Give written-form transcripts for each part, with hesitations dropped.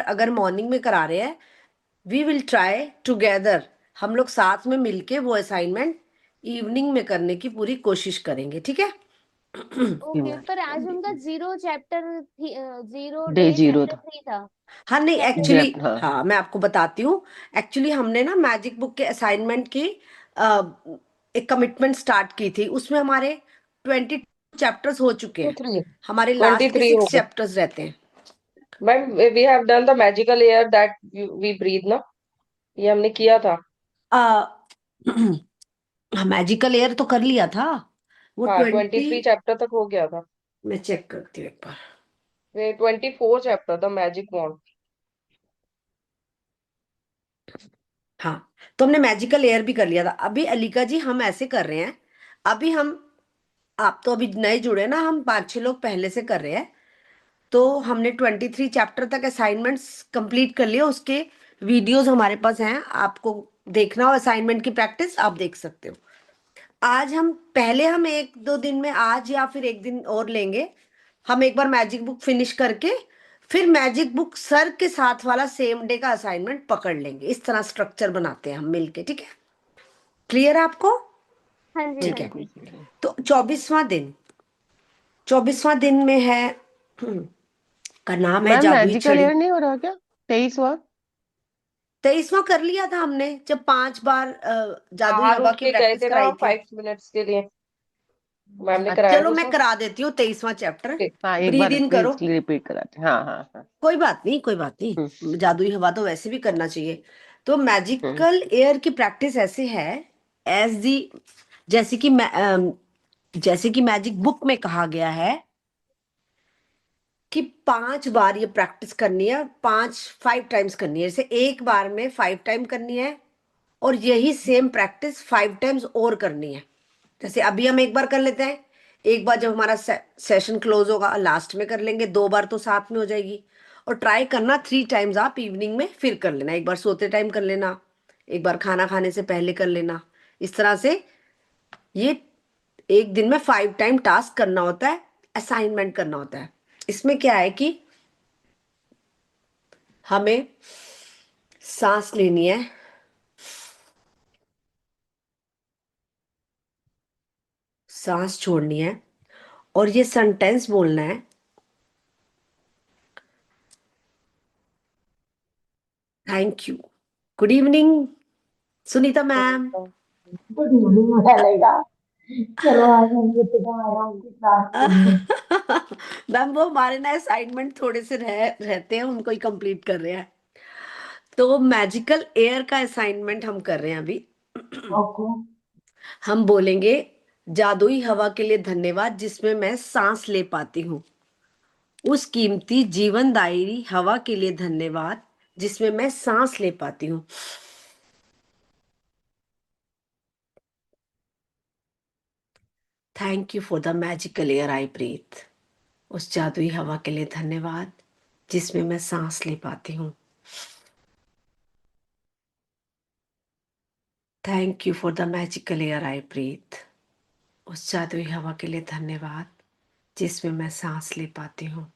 अगर मॉर्निंग में करा रहे हैं, वी विल ट्राई टुगेदर, हम लोग साथ में मिलके वो असाइनमेंट इवनिंग में करने की पूरी कोशिश करेंगे, ठीक है? ओके, पर आज उनका जीरो चैप्टर थी, zero day day zero chapter था। 3 था। हाँ नहीं, चैप्टर एक्चुअली 3। जब हाँ हाँ मैं आपको बताती हूँ। एक्चुअली हमने ना मैजिक बुक के असाइनमेंट की अ, एक कमिटमेंट स्टार्ट की थी, उसमें हमारे 20 चैप्टर्स हो चुके हैं। 23 हमारे लास्ट के 23 हो 6 गए चैप्टर्स रहते हैं। Ma'am. We have done the magical air that we breathe ना, ये हमने किया था। मैजिकल एयर तो कर लिया था, वो हाँ 20। 23 चैप्टर तक हो गया था। मैं चेक करती हूँ एक बार। ये 24 चैप्टर द मैजिक वॉन्ड। हाँ, तो हमने मैजिकल एयर भी कर लिया था। अभी अलीका जी हम ऐसे कर रहे हैं, अभी हम, आप तो अभी नए जुड़े ना, हम 5-6 लोग पहले से कर रहे हैं। तो हमने 23 चैप्टर तक असाइनमेंट्स कंप्लीट कर लिए, उसके वीडियोस हमारे पास हैं, आपको देखना हो असाइनमेंट की प्रैक्टिस आप देख सकते हो। आज हम पहले हम 1-2 दिन में, आज या फिर एक दिन और लेंगे, हम एक बार मैजिक बुक फिनिश करके फिर मैजिक बुक सर के साथ वाला सेम डे का असाइनमेंट पकड़ लेंगे। इस तरह स्ट्रक्चर बनाते हैं हम मिलके, ठीक है? क्लियर है आपको? हाँ जी, ठीक हाँ है। जी। तो 24वां दिन में है, का नाम है मैम जादुई मैजिकल छड़ी। एयर नहीं हो रहा क्या? 23वां? 23वां कर लिया था हमने, जब 5 बार जादुई बाहर हवा उठ की के गए प्रैक्टिस थे ना कराई थी। 5 मिनट्स के लिए, मैम ने कराया चलो था मैं उसमें। करा देती हूँ 23वां चैप्टर। हाँ एक ब्रीद बार इन करो। प्लीज रिपीट कराते। हाँ हाँ हाँ। कोई बात नहीं, कोई बात हम्म नहीं, जादुई हवा तो वैसे भी करना चाहिए। तो हम्म मैजिकल एयर की प्रैक्टिस ऐसे है, एज दी, जैसे कि जैसे कि मैजिक बुक में कहा गया है कि 5 बार ये प्रैक्टिस करनी है, 5 टाइम्स करनी है। जैसे एक बार में 5 टाइम करनी है, और यही सेम प्रैक्टिस 5 टाइम्स और करनी है। जैसे अभी हम एक बार कर लेते हैं, एक बार जब हमारा सेशन क्लोज होगा लास्ट में कर लेंगे, 2 बार तो साथ में हो जाएगी। और ट्राई करना 3 टाइम्स, आप इवनिंग में फिर कर लेना, एक बार सोते टाइम कर लेना, एक बार खाना खाने से पहले कर लेना। इस तरह से ये एक दिन में 5 टाइम टास्क करना होता है, असाइनमेंट करना होता है। इसमें क्या है कि हमें सांस लेनी है, सांस छोड़नी है, और ये सेंटेंस बोलना है, thank you, good evening Sunita ma'am. Good evening वालेगा। चलो आज हम ये तो मैडम की क्लास लेंगे। मैम वो हमारे ना असाइनमेंट थोड़े से रहते हैं, उनको ही कंप्लीट कर रहे हैं। तो मैजिकल एयर का असाइनमेंट हम कर रहे हैं अभी। ओके। हम बोलेंगे जादुई हवा के लिए धन्यवाद जिसमें मैं सांस ले पाती हूँ, उस कीमती जीवनदायी हवा के लिए धन्यवाद जिसमें मैं सांस ले पाती हूँ। Thank you for the magical air I breathe, उस जादुई हवा के लिए धन्यवाद जिसमें मैं सांस ले पाती हूँ। Thank you for the magical air I breathe, उस जादुई हवा के लिए धन्यवाद जिसमें मैं सांस ले पाती हूँ।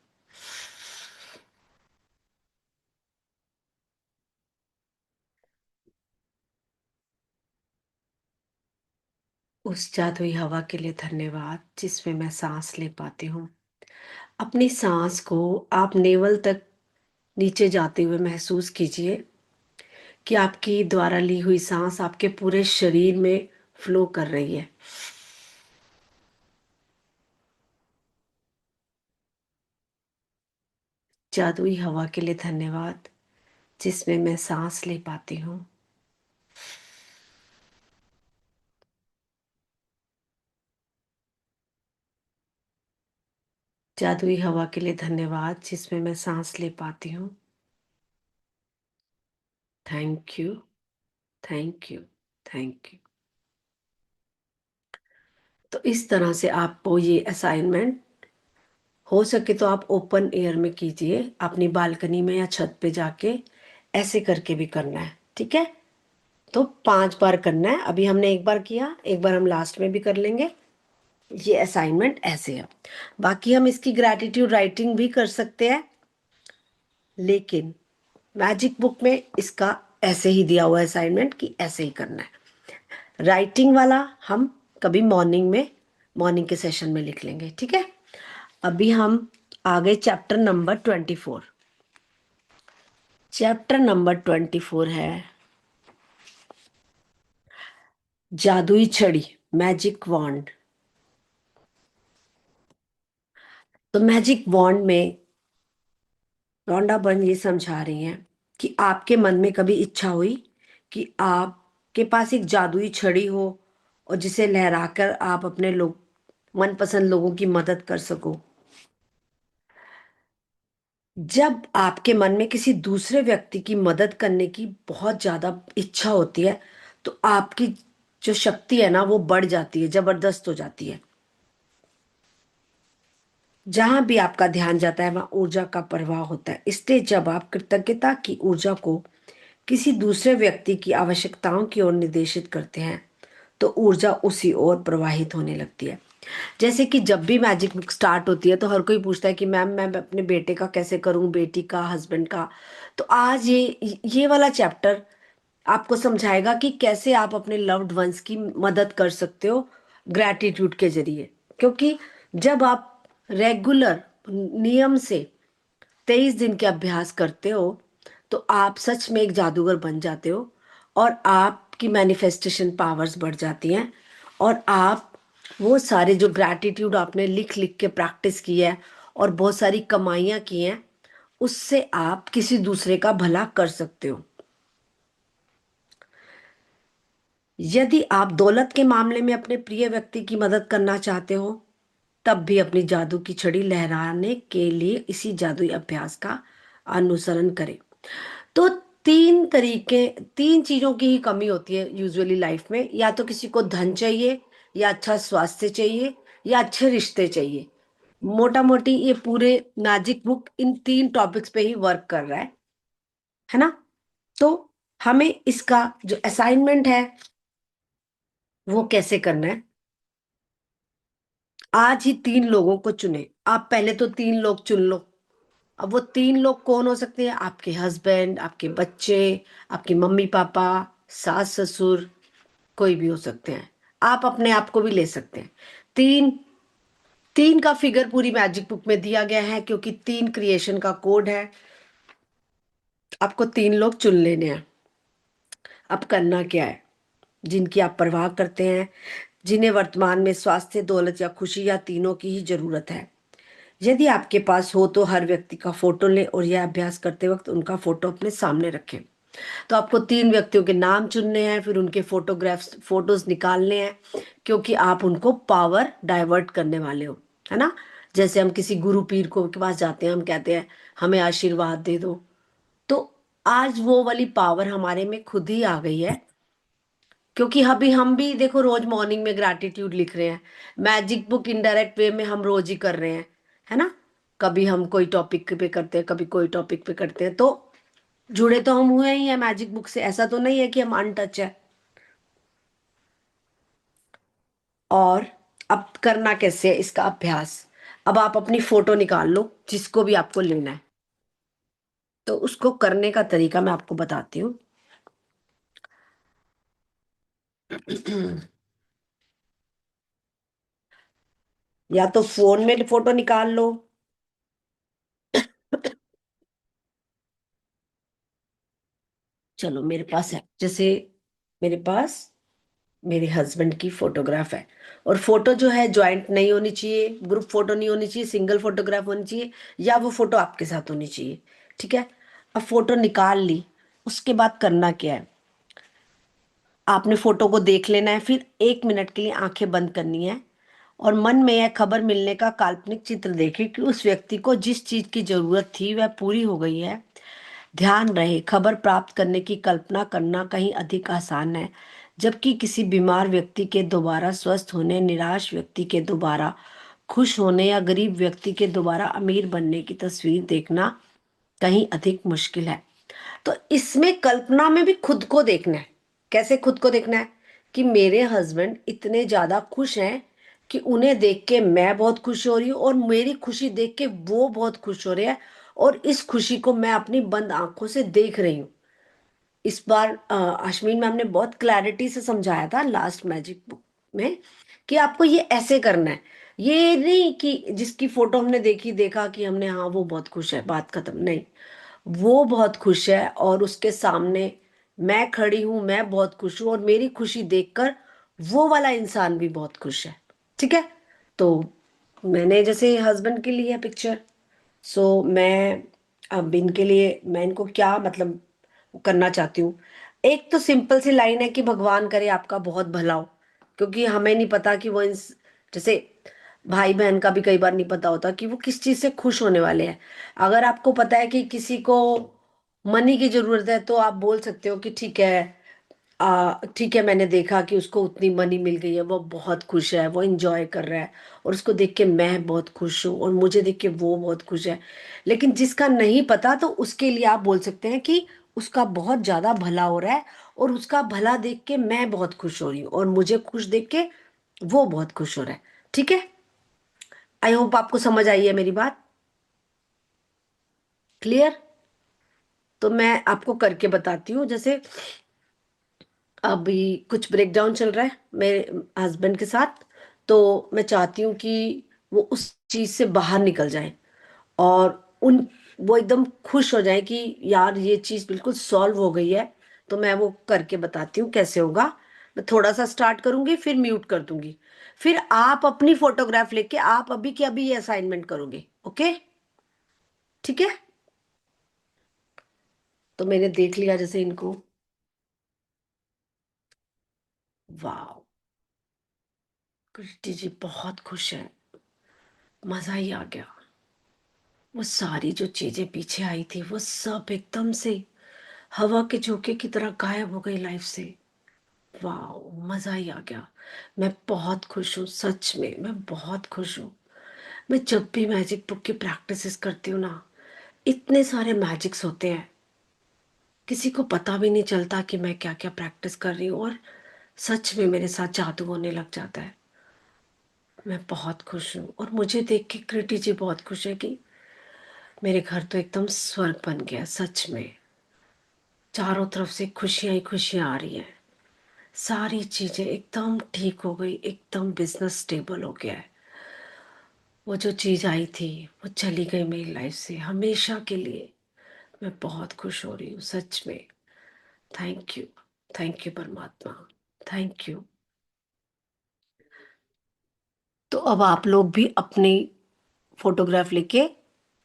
उस जादुई हवा के लिए धन्यवाद जिसमें मैं सांस ले पाती हूँ। अपनी सांस को आप नेवल तक नीचे जाते हुए महसूस कीजिए कि आपकी द्वारा ली हुई सांस आपके पूरे शरीर में फ्लो कर रही है। जादुई हवा के लिए धन्यवाद जिसमें मैं सांस ले पाती हूँ। जादुई हवा के लिए धन्यवाद जिसमें मैं सांस ले पाती हूँ। Thank you, thank you, thank you. तो इस तरह से आपको ये असाइनमेंट, हो सके तो आप ओपन एयर में कीजिए, अपनी बालकनी में या छत पे जाके ऐसे करके भी करना है, ठीक है? तो 5 बार करना है। अभी हमने एक बार किया, एक बार हम लास्ट में भी कर लेंगे। ये असाइनमेंट ऐसे है। बाकी हम इसकी ग्रैटिट्यूड राइटिंग भी कर सकते हैं, लेकिन मैजिक बुक में इसका ऐसे ही दिया हुआ है असाइनमेंट कि ऐसे ही करना है। राइटिंग वाला हम कभी मॉर्निंग के सेशन में लिख लेंगे, ठीक है। अभी हम आगे चैप्टर नंबर 24। चैप्टर नंबर 24 है जादुई छड़ी, मैजिक वॉन्ड। तो मैजिक वॉन्ड में रॉन्डा बर्न ये समझा रही हैं कि आपके मन में कभी इच्छा हुई कि आपके पास एक जादुई छड़ी हो और जिसे लहराकर आप अपने लोग मनपसंद लोगों की मदद कर सको। जब आपके मन में किसी दूसरे व्यक्ति की मदद करने की बहुत ज्यादा इच्छा होती है तो आपकी जो शक्ति है ना वो बढ़ जाती है, जबरदस्त हो जाती है। जहां भी आपका ध्यान जाता है वहां ऊर्जा का प्रवाह होता है। इसलिए जब आप कृतज्ञता की ऊर्जा को किसी दूसरे व्यक्ति की आवश्यकताओं की ओर निर्देशित करते हैं तो ऊर्जा उसी ओर प्रवाहित होने लगती है। जैसे कि जब भी मैजिक बुक स्टार्ट होती है तो हर कोई पूछता है कि मैम मैं अपने बेटे का कैसे करूं, बेटी का, हस्बैंड का। तो आज ये वाला चैप्टर आपको समझाएगा कि कैसे आप अपने लव्ड वंस की मदद कर सकते हो ग्रैटिट्यूड के जरिए। क्योंकि जब आप रेगुलर नियम से 23 दिन के अभ्यास करते हो तो आप सच में एक जादूगर बन जाते हो और आपकी मैनिफेस्टेशन पावर्स बढ़ जाती हैं। और आप वो सारे जो ग्रैटिट्यूड आपने लिख लिख के प्रैक्टिस की है और बहुत सारी कमाइयाँ की हैं उससे आप किसी दूसरे का भला कर सकते हो। यदि आप दौलत के मामले में अपने प्रिय व्यक्ति की मदद करना चाहते हो तब भी अपनी जादू की छड़ी लहराने के लिए इसी जादुई अभ्यास का अनुसरण करें। तो तीन चीजों की ही कमी होती है यूजुअली लाइफ में। या तो किसी को धन चाहिए, या अच्छा स्वास्थ्य चाहिए, या अच्छे रिश्ते चाहिए। मोटा मोटी ये पूरे मैजिक बुक इन 3 टॉपिक्स पे ही वर्क कर रहा है ना। तो हमें इसका जो असाइनमेंट है वो कैसे करना है। आज ही 3 लोगों को चुने। आप पहले तो 3 लोग चुन लो। अब वो 3 लोग कौन हो सकते हैं? आपके हस्बैंड, आपके बच्चे, आपके मम्मी पापा, सास ससुर, कोई भी हो सकते हैं। आप अपने आप को भी ले सकते हैं। तीन तीन का फिगर पूरी मैजिक बुक में दिया गया है क्योंकि 3 क्रिएशन का कोड है। आपको 3 लोग चुन लेने हैं। अब करना क्या है? जिनकी आप परवाह करते हैं, जिन्हें वर्तमान में स्वास्थ्य, दौलत या खुशी या तीनों की ही जरूरत है। यदि आपके पास हो तो हर व्यक्ति का फोटो लें और यह अभ्यास करते वक्त उनका फोटो अपने सामने रखें। तो आपको 3 व्यक्तियों के नाम चुनने हैं, फिर उनके फोटोज निकालने हैं क्योंकि आप उनको पावर डाइवर्ट करने वाले हो, है ना। जैसे हम किसी गुरु पीर को के पास जाते हैं, हम कहते हैं हमें आशीर्वाद दे दो। तो आज वो वाली पावर हमारे में खुद ही आ गई है क्योंकि अभी हम भी देखो रोज मॉर्निंग में ग्रैटिट्यूड लिख रहे हैं। मैजिक बुक इनडायरेक्ट वे में हम रोज ही कर रहे हैं, है ना। कभी हम कोई टॉपिक पे करते हैं, कभी कोई टॉपिक पे करते हैं। तो जुड़े तो हम हुए ही हैं मैजिक बुक से। ऐसा तो नहीं है कि हम अनटच है। और अब करना कैसे है इसका अभ्यास? अब आप अपनी फोटो निकाल लो जिसको भी आपको लेना है। तो उसको करने का तरीका मैं आपको बताती हूँ। या तो फोन में फोटो निकाल लो, चलो मेरे पास है, जैसे मेरे पास मेरे हस्बैंड की फोटोग्राफ है। और फोटो जो है ज्वाइंट नहीं होनी चाहिए, ग्रुप फोटो नहीं होनी चाहिए, सिंगल फोटोग्राफ होनी चाहिए, या वो फोटो आपके साथ होनी चाहिए, ठीक है। अब फोटो निकाल ली, उसके बाद करना क्या है? आपने फोटो को देख लेना है, फिर 1 मिनट के लिए आंखें बंद करनी है और मन में यह खबर मिलने का काल्पनिक चित्र देखें कि उस व्यक्ति को जिस चीज की जरूरत थी वह पूरी हो गई है। ध्यान रहे, खबर प्राप्त करने की कल्पना करना कहीं अधिक आसान है, जबकि किसी बीमार व्यक्ति के दोबारा स्वस्थ होने, निराश व्यक्ति के दोबारा खुश होने या गरीब व्यक्ति के दोबारा अमीर बनने की तस्वीर देखना कहीं अधिक मुश्किल है। तो इसमें कल्पना में भी खुद को देखना है। कैसे खुद को देखना है? कि मेरे हस्बैंड इतने ज्यादा खुश हैं कि उन्हें देख के मैं बहुत खुश हो रही हूँ और मेरी खुशी देख के वो बहुत खुश हो रहे हैं। और इस खुशी को मैं अपनी बंद आंखों से देख रही हूँ। इस बार अश्विन मैम ने बहुत क्लैरिटी से समझाया था लास्ट मैजिक बुक में कि आपको ये ऐसे करना है। ये नहीं कि जिसकी फोटो हमने देखी देखा कि हमने हाँ वो बहुत खुश है, बात खत्म, नहीं। वो बहुत खुश है और उसके सामने मैं खड़ी हूं, मैं बहुत खुश हूं, और मेरी खुशी देखकर वो वाला इंसान भी बहुत खुश है। ठीक है। तो मैंने जैसे हस्बैंड के लिए पिक्चर, सो मैं अब इनके लिए मैं इनको क्या मतलब करना चाहती हूँ। एक तो सिंपल सी लाइन है कि भगवान करे आपका बहुत भला हो, क्योंकि हमें नहीं पता कि वो जैसे भाई बहन का भी कई बार नहीं पता होता कि वो किस चीज से खुश होने वाले हैं। अगर आपको पता है कि किसी को मनी की जरूरत है तो आप बोल सकते हो कि ठीक है, ठीक है, मैंने देखा कि उसको उतनी मनी मिल गई है, वो बहुत खुश है, वो इंजॉय कर रहा है, और उसको देख के मैं बहुत खुश हूँ, और मुझे देख के वो बहुत खुश है। लेकिन जिसका नहीं पता तो उसके लिए आप बोल सकते हैं कि उसका बहुत ज्यादा भला हो रहा है, और उसका भला देख के मैं बहुत खुश हो रही हूँ, और मुझे खुश देख के वो बहुत खुश हो रहा है। ठीक है। आई होप आपको समझ आई है मेरी बात। क्लियर। तो मैं आपको करके बताती हूँ। जैसे अभी कुछ ब्रेकडाउन चल रहा है मेरे हस्बैंड के साथ, तो मैं चाहती हूँ कि वो उस चीज से बाहर निकल जाए, और उन वो एकदम खुश हो जाए कि यार ये चीज बिल्कुल सॉल्व हो गई है। तो मैं वो करके बताती हूँ कैसे होगा। मैं थोड़ा सा स्टार्ट करूंगी, फिर म्यूट कर दूंगी। फिर आप अपनी फोटोग्राफ लेके आप अभी के अभी ये असाइनमेंट करोगे। ओके। ठीक है। तो मैंने देख लिया जैसे इनको। वाह, कृष्टि जी बहुत खुश है, मजा ही आ गया। वो सारी जो चीजें पीछे आई थी वो सब एकदम से हवा के झोंके की तरह गायब हो गई लाइफ से। वाह, मजा ही आ गया। मैं बहुत खुश हूँ, सच में मैं बहुत खुश हूँ। मैं जब भी मैजिक बुक की प्रैक्टिसेस करती हूँ ना, इतने सारे मैजिक्स होते हैं, किसी को पता भी नहीं चलता कि मैं क्या क्या प्रैक्टिस कर रही हूँ, और सच में मेरे साथ जादू होने लग जाता है। मैं बहुत खुश हूँ, और मुझे देख के कृति जी बहुत खुश है कि मेरे घर तो एकदम स्वर्ग बन गया सच में। चारों तरफ से खुशियां ही खुशियां आ रही हैं, सारी चीजें एकदम ठीक हो गई, एकदम बिजनेस स्टेबल हो गया है। वो जो चीज आई थी वो चली गई मेरी लाइफ से हमेशा के लिए। मैं बहुत खुश हो रही हूँ सच में। थैंक यू, थैंक यू परमात्मा, थैंक यू। तो अब आप लोग भी अपनी फोटोग्राफ लेके,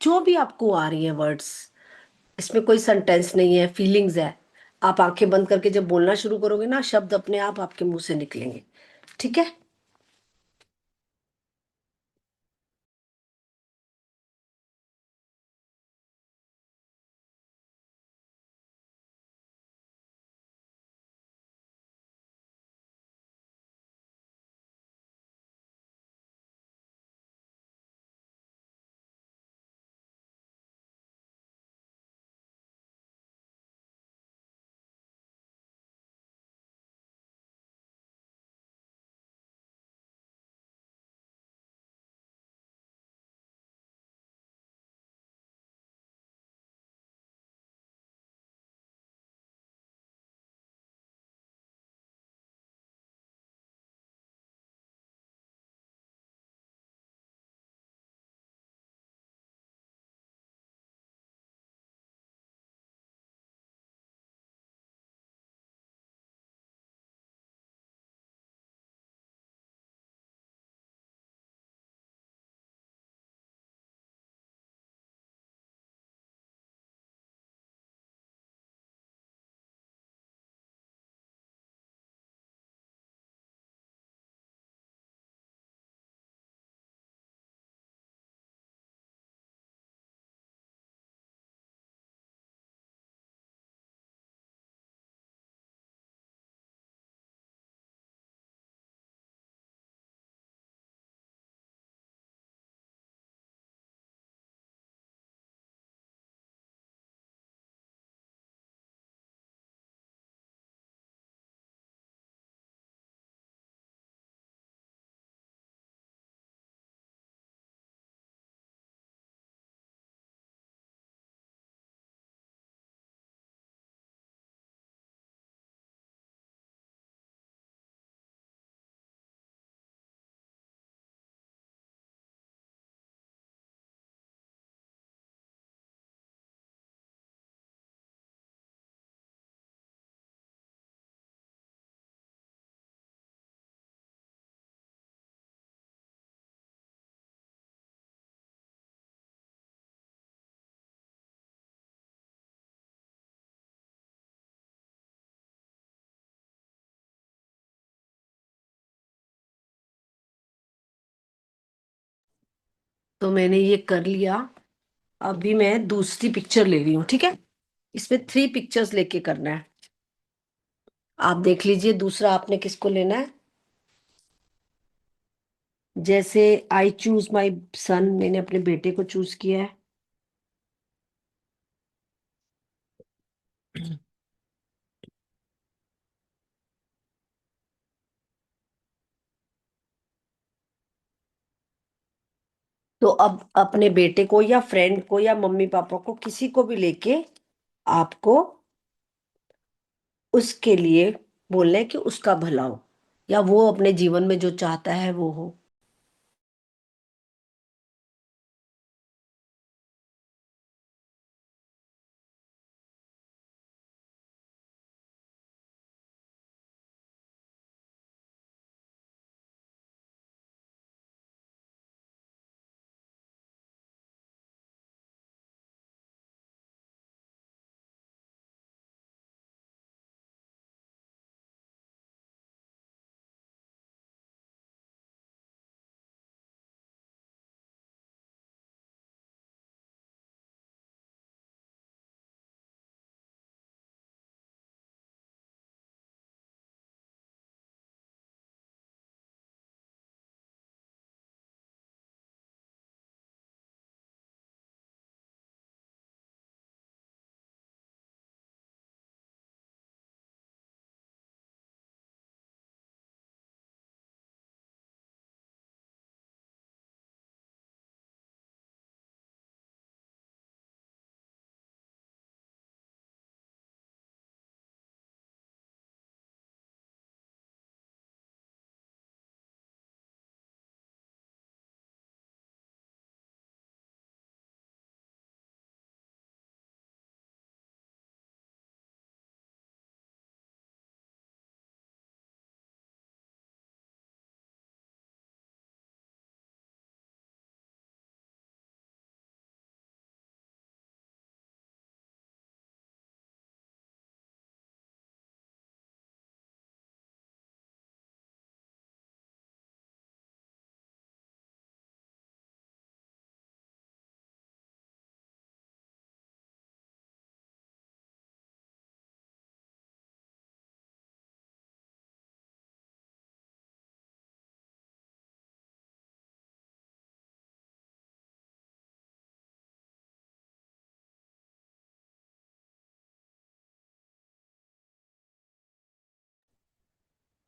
जो भी आपको आ रही है वर्ड्स, इसमें कोई सेंटेंस नहीं है, फीलिंग्स है। आप आंखें बंद करके जब बोलना शुरू करोगे ना, शब्द अपने आप आपके मुंह से निकलेंगे। ठीक है। तो मैंने ये कर लिया। अभी मैं दूसरी पिक्चर ले रही हूँ, ठीक है। इसमें 3 पिक्चर्स लेके करना है। आप देख लीजिए दूसरा आपने किसको लेना है। जैसे आई चूज माई सन, मैंने अपने बेटे को चूज किया है। तो अब अपने बेटे को या फ्रेंड को या मम्मी पापा को किसी को भी लेके आपको उसके लिए बोलना है कि उसका भला हो, या वो अपने जीवन में जो चाहता है वो हो।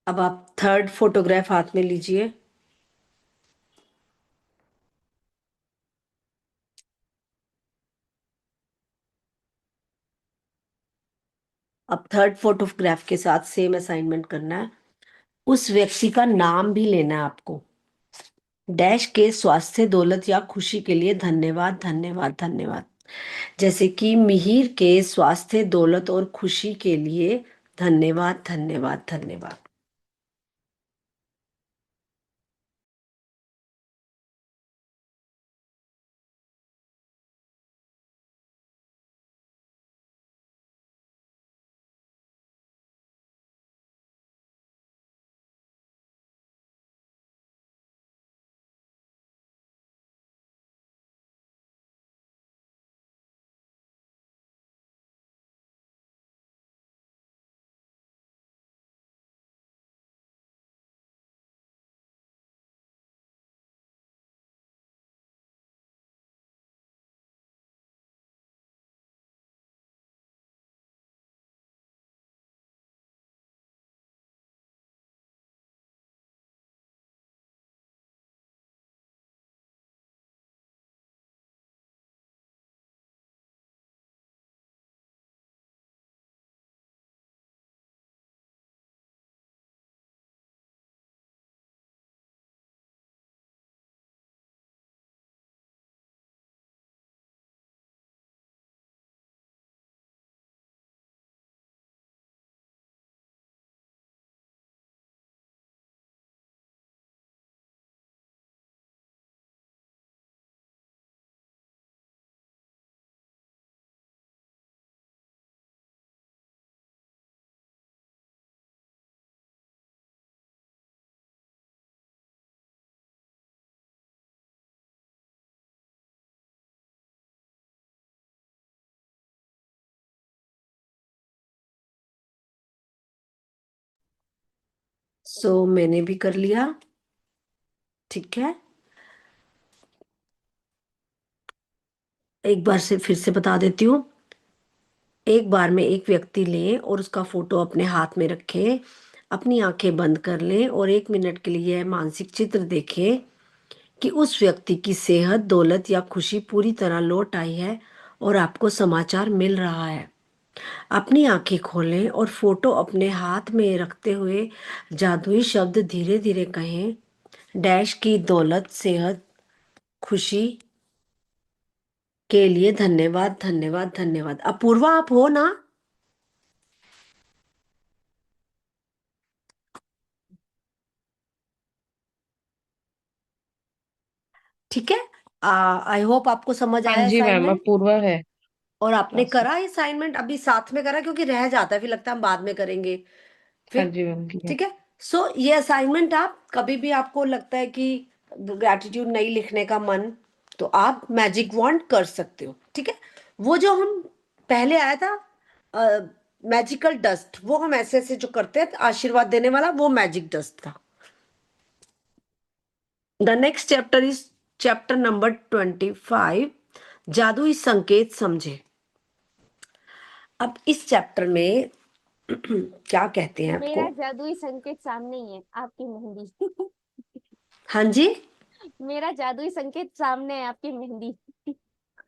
अब आप थर्ड फोटोग्राफ हाथ में लीजिए। अब थर्ड फोटोग्राफ के साथ सेम असाइनमेंट करना है। उस व्यक्ति का नाम भी लेना है आपको। डैश के स्वास्थ्य, दौलत या खुशी के लिए धन्यवाद, धन्यवाद, धन्यवाद। जैसे कि मिहिर के स्वास्थ्य, दौलत और खुशी के लिए धन्यवाद, धन्यवाद, धन्यवाद। सो मैंने भी कर लिया। ठीक है, एक बार से फिर से बता देती हूँ। एक बार में एक व्यक्ति लें और उसका फोटो अपने हाथ में रखें, अपनी आंखें बंद कर लें और 1 मिनट के लिए यह मानसिक चित्र देखें कि उस व्यक्ति की सेहत, दौलत या खुशी पूरी तरह लौट आई है और आपको समाचार मिल रहा है। अपनी आंखें खोलें और फोटो अपने हाथ में रखते हुए जादुई शब्द धीरे धीरे कहें, डैश की दौलत, सेहत, खुशी के लिए धन्यवाद, धन्यवाद, धन्यवाद। अपूर्वा, आप हो ना? ठीक है, आई होप आपको समझ हाँ आया जी मैम, असाइनमेंट। अपूर्वा है और आपने क्लास में। करा असाइनमेंट अभी साथ में करा, क्योंकि रह जाता है फिर लगता है हम बाद में करेंगे हाँ फिर। जी मैम, किया। ठीक है, सो ये असाइनमेंट आप कभी भी आपको लगता है कि ग्रैटिट्यूड नहीं लिखने का मन, तो आप मैजिक वॉन्ड कर सकते हो। ठीक है, वो जो हम पहले आया था मैजिकल डस्ट, वो हम ऐसे ऐसे जो करते हैं आशीर्वाद देने वाला, वो मैजिक डस्ट था। The next chapter is chapter number 25, जादुई संकेत समझे। अब इस चैप्टर में क्या कहते हैं मेरा आपको? जादुई संकेत सामने ही है, आपकी मेहंदी। हाँ जी। मेरा जादुई संकेत सामने है, आपकी मेहंदी।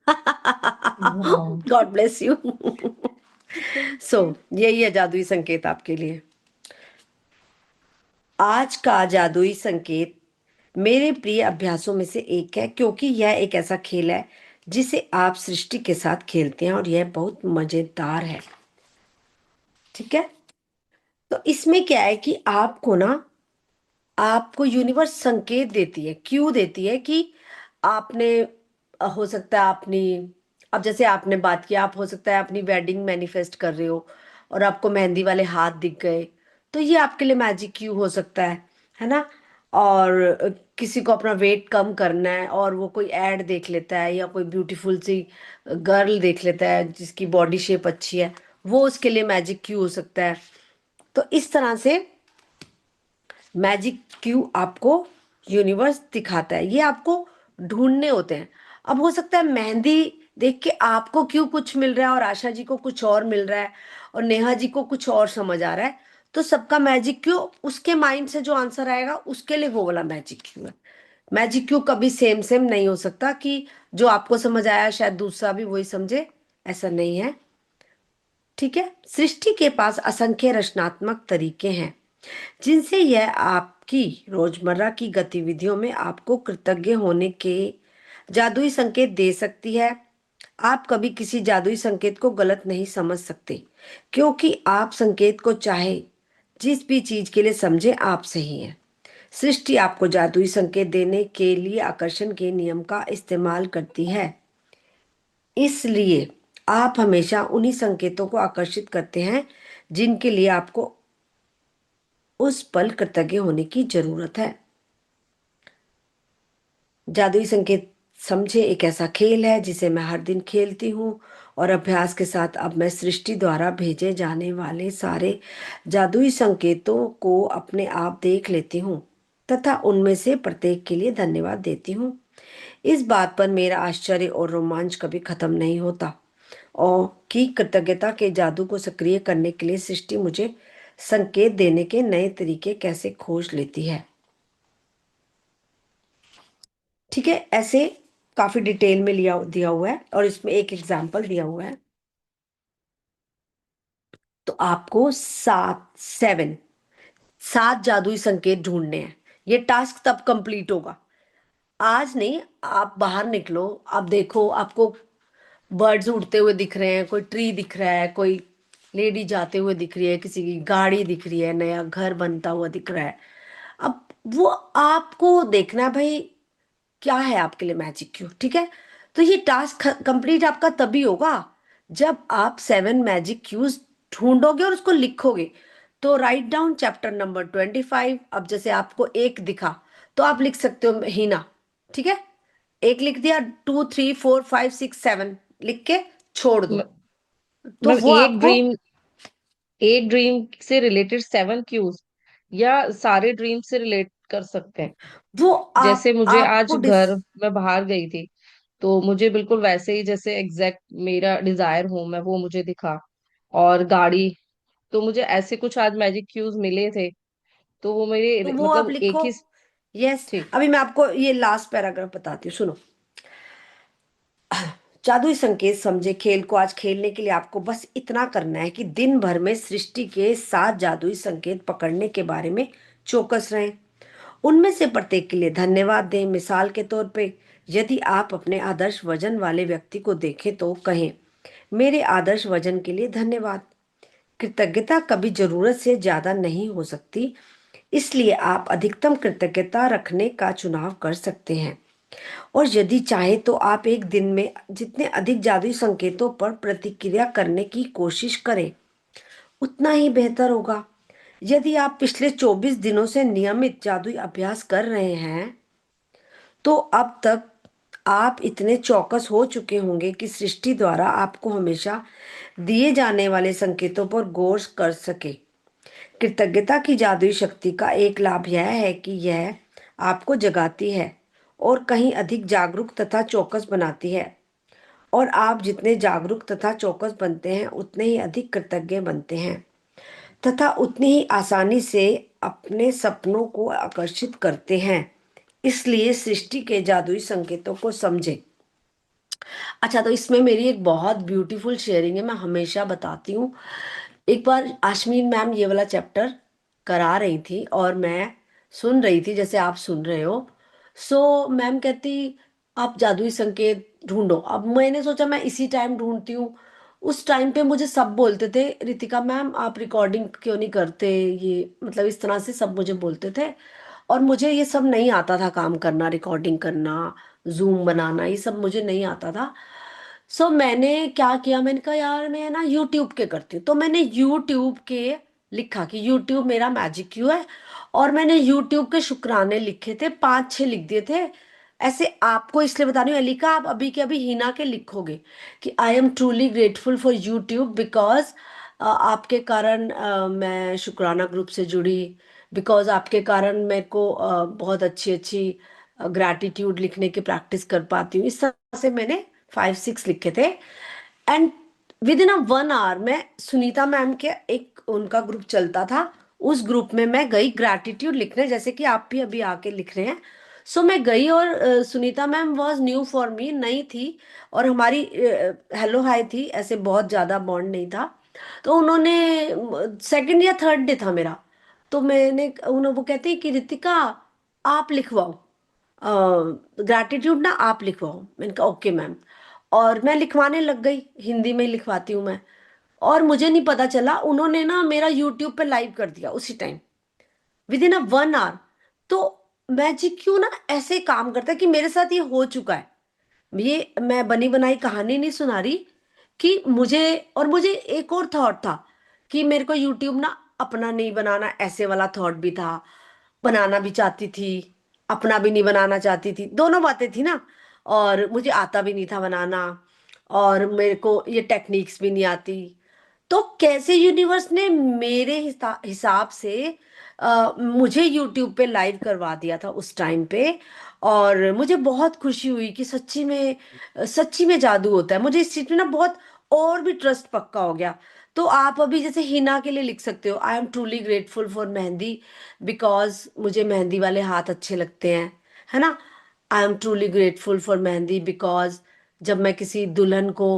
वाह। God bless you. Thank so you. यही है जादुई संकेत आपके लिए। आज का जादुई संकेत मेरे प्रिय अभ्यासों में से एक है, क्योंकि यह एक ऐसा खेल है जिसे आप सृष्टि के साथ खेलते हैं और यह बहुत मजेदार है। ठीक है, तो इसमें क्या है कि आपको ना, आपको यूनिवर्स संकेत देती है, क्यों देती है कि आपने हो सकता है अपनी, अब जैसे आपने बात की, आप हो सकता है अपनी वेडिंग मैनिफेस्ट कर रहे हो और आपको मेहंदी वाले हाथ दिख गए, तो ये आपके लिए मैजिक क्यू हो सकता है ना? और किसी को अपना वेट कम करना है और वो कोई एड देख लेता है या कोई ब्यूटीफुल सी गर्ल देख लेता है जिसकी बॉडी शेप अच्छी है, वो उसके लिए मैजिक क्यू हो सकता है। तो इस तरह से मैजिक क्यू आपको यूनिवर्स दिखाता है, ये आपको ढूंढने होते हैं। अब हो सकता है मेहंदी देख के आपको क्यों कुछ मिल रहा है और आशा जी को कुछ और मिल रहा है और नेहा जी को कुछ और समझ आ रहा है, तो सबका मैजिक क्यू उसके माइंड से जो आंसर आएगा उसके लिए वो वाला मैजिक क्यू है। मैजिक क्यू कभी सेम सेम नहीं हो सकता कि जो आपको समझ आया शायद दूसरा भी वही समझे, ऐसा नहीं है। ठीक है, सृष्टि के पास असंख्य रचनात्मक तरीके हैं जिनसे यह आपकी रोजमर्रा की गतिविधियों में आपको कृतज्ञ होने के जादुई संकेत दे सकती है। आप कभी किसी जादुई संकेत को गलत नहीं समझ सकते, क्योंकि आप संकेत को चाहे जिस भी चीज के लिए समझे, आप सही हैं। सृष्टि आपको जादुई संकेत देने के लिए आकर्षण के नियम का इस्तेमाल करती है, इसलिए आप हमेशा उन्हीं संकेतों को आकर्षित करते हैं जिनके लिए आपको उस पल कृतज्ञ होने की जरूरत है। जादुई संकेत समझे एक ऐसा खेल है जिसे मैं हर दिन खेलती हूँ और अभ्यास के साथ अब मैं सृष्टि द्वारा भेजे जाने वाले सारे जादुई संकेतों को अपने आप देख लेती हूँ तथा उनमें से प्रत्येक के लिए धन्यवाद देती हूँ। इस बात पर मेरा आश्चर्य और रोमांच कभी खत्म नहीं होता और कि कृतज्ञता के जादू को सक्रिय करने के लिए सृष्टि मुझे संकेत देने के नए तरीके कैसे खोज लेती है। ठीक है, ऐसे काफी डिटेल में लिया दिया हुआ है और इसमें एक एग्जाम्पल दिया हुआ है। तो आपको सात जादुई संकेत ढूंढने हैं। ये टास्क तब कंप्लीट होगा, आज नहीं। आप बाहर निकलो, आप देखो, आपको बर्ड्स उड़ते हुए दिख रहे हैं, कोई ट्री दिख रहा है, कोई लेडी जाते हुए दिख रही है, किसी की गाड़ी दिख रही है, नया घर बनता हुआ दिख रहा है। अब वो आपको देखना है भाई, क्या है आपके लिए मैजिक क्यूब। ठीक है, तो ये टास्क कंप्लीट आपका तभी होगा जब आप 7 मैजिक क्यूज ढूंढोगे और उसको लिखोगे। तो राइट डाउन चैप्टर नंबर 25। अब जैसे आपको एक दिखा तो आप लिख सकते हो हीना। ठीक है, एक लिख दिया, 2 3 4 5 6 7 लिख के छोड़ दो, म- तो मैम, वो आपको। एक ड्रीम से रिलेटेड 7 क्यूज या सारे ड्रीम से रिलेट कर सकते हैं? वो जैसे मुझे आज आपको घर, मैं बाहर गई थी, तो मुझे बिल्कुल वैसे ही जैसे एग्जैक्ट मेरा डिजायर हो मैं, वो मुझे दिखा। और गाड़ी, तो मुझे ऐसे कुछ आज मैजिक क्यूज मिले थे, तो वो तो मेरे वो आप मतलब एक लिखो। ही। यस। ठीक। अभी मैं आपको ये लास्ट पैराग्राफ बताती हूँ, सुनो। जादुई संकेत समझे खेल को आज खेलने के लिए आपको बस इतना करना है कि दिन भर में सृष्टि के 7 जादुई संकेत पकड़ने के बारे में चौकस रहें। उनमें से प्रत्येक के लिए धन्यवाद दें। मिसाल के तौर पे, यदि आप अपने आदर्श वजन वाले व्यक्ति को देखें तो कहें, मेरे आदर्श वजन के लिए धन्यवाद। कृतज्ञता कभी जरूरत से ज्यादा नहीं हो सकती, इसलिए आप अधिकतम कृतज्ञता रखने का चुनाव कर सकते हैं। और यदि चाहे तो आप एक दिन में जितने अधिक जादुई संकेतों पर प्रतिक्रिया करने की कोशिश करें, उतना ही बेहतर होगा। यदि आप पिछले 24 दिनों से नियमित जादुई अभ्यास कर रहे हैं, तो अब तक आप इतने चौकस हो चुके होंगे कि सृष्टि द्वारा आपको हमेशा दिए जाने वाले संकेतों पर गौर कर सके। कृतज्ञता की जादुई शक्ति का एक लाभ यह है कि यह आपको जगाती है और कहीं अधिक जागरूक तथा चौकस बनाती है। और आप जितने जागरूक तथा चौकस बनते हैं, उतने ही अधिक कृतज्ञ बनते हैं तथा उतनी ही आसानी से अपने सपनों को आकर्षित करते हैं। इसलिए सृष्टि के जादुई संकेतों को समझें। अच्छा, तो इसमें मेरी एक बहुत ब्यूटीफुल शेयरिंग है, मैं हमेशा बताती हूँ। एक बार आशमीन मैम ये वाला चैप्टर करा रही थी और मैं सुन रही थी जैसे आप सुन रहे हो। सो मैम कहती, आप जादुई संकेत ढूंढो। अब मैंने सोचा मैं इसी टाइम ढूंढती हूँ। उस टाइम पे मुझे सब बोलते थे, रितिका मैम आप रिकॉर्डिंग क्यों नहीं करते, ये मतलब इस तरह से सब मुझे बोलते थे। और मुझे ये सब नहीं आता था, काम करना, रिकॉर्डिंग करना, जूम बनाना, ये सब मुझे नहीं आता था। सो मैंने क्या किया, मैंने कहा यार मैं ना यूट्यूब के करती हूँ। तो मैंने यूट्यूब के लिखा कि यूट्यूब मेरा मैजिक क्यों है। और मैंने यूट्यूब के शुक्राने लिखे थे, 5-6 लिख दिए थे। ऐसे आपको इसलिए बता रही हूँ अलीका, आप अभी के अभी हिना के लिखोगे कि आई am truly grateful for YouTube because आपके कारण मैं शुक्राना ग्रुप से जुड़ी। बिकॉज आपके कारण मेरे को बहुत अच्छी अच्छी ग्रैटिट्यूड लिखने की प्रैक्टिस कर पाती हूँ। इस तरह से मैंने 5-6 लिखे थे। And within a 1 hour में सुनीता मैम के एक उनका ग्रुप चलता था, उस ग्रुप में मैं गई ग्रैटिट्यूड लिखने, जैसे कि आप भी अभी आके लिख रहे हैं। सो मैं गई और Sunita ma'am was new for me, नई थी। और हमारी हेलो हाय थी, ऐसे बहुत ज्यादा बॉन्ड नहीं था। तो उन्होंने, सेकंड या थर्ड डे था मेरा, तो मैंने उन्होंने, वो कहती कि रितिका आप लिखवाओ ग्रैटिट्यूड ना, आप लिखवाओ। मैंने कहा ओके मैम। और मैं लिखवाने लग गई, हिंदी में ही लिखवाती हूँ मैं। और मुझे नहीं पता चला, उन्होंने ना मेरा यूट्यूब पे लाइव कर दिया उसी time, within a 1 hour. तो मैजिक क्यों ना ऐसे काम करता है कि मेरे साथ ये हो चुका है। ये मैं बनी बनाई कहानी नहीं सुना रही कि मुझे, और मुझे एक और थॉट था कि मेरे को यूट्यूब ना अपना नहीं बनाना, ऐसे वाला थॉट भी था। बनाना भी चाहती थी, अपना भी नहीं बनाना चाहती थी, दोनों बातें थी ना। और मुझे आता भी नहीं था बनाना, और मेरे को ये टेक्निक्स भी नहीं आती। तो कैसे यूनिवर्स ने मेरे हिसाब से मुझे यूट्यूब पे लाइव करवा दिया था उस टाइम पे। और मुझे बहुत खुशी हुई कि सच्ची में जादू होता है। मुझे इस चीज में ना बहुत और भी ट्रस्ट पक्का हो गया। तो आप अभी जैसे हिना के लिए लिख सकते हो, आई am truly grateful for mehndi because मुझे मेहंदी वाले हाथ अच्छे लगते हैं, है ना। आई am truly grateful for mehndi because जब मैं किसी दुल्हन को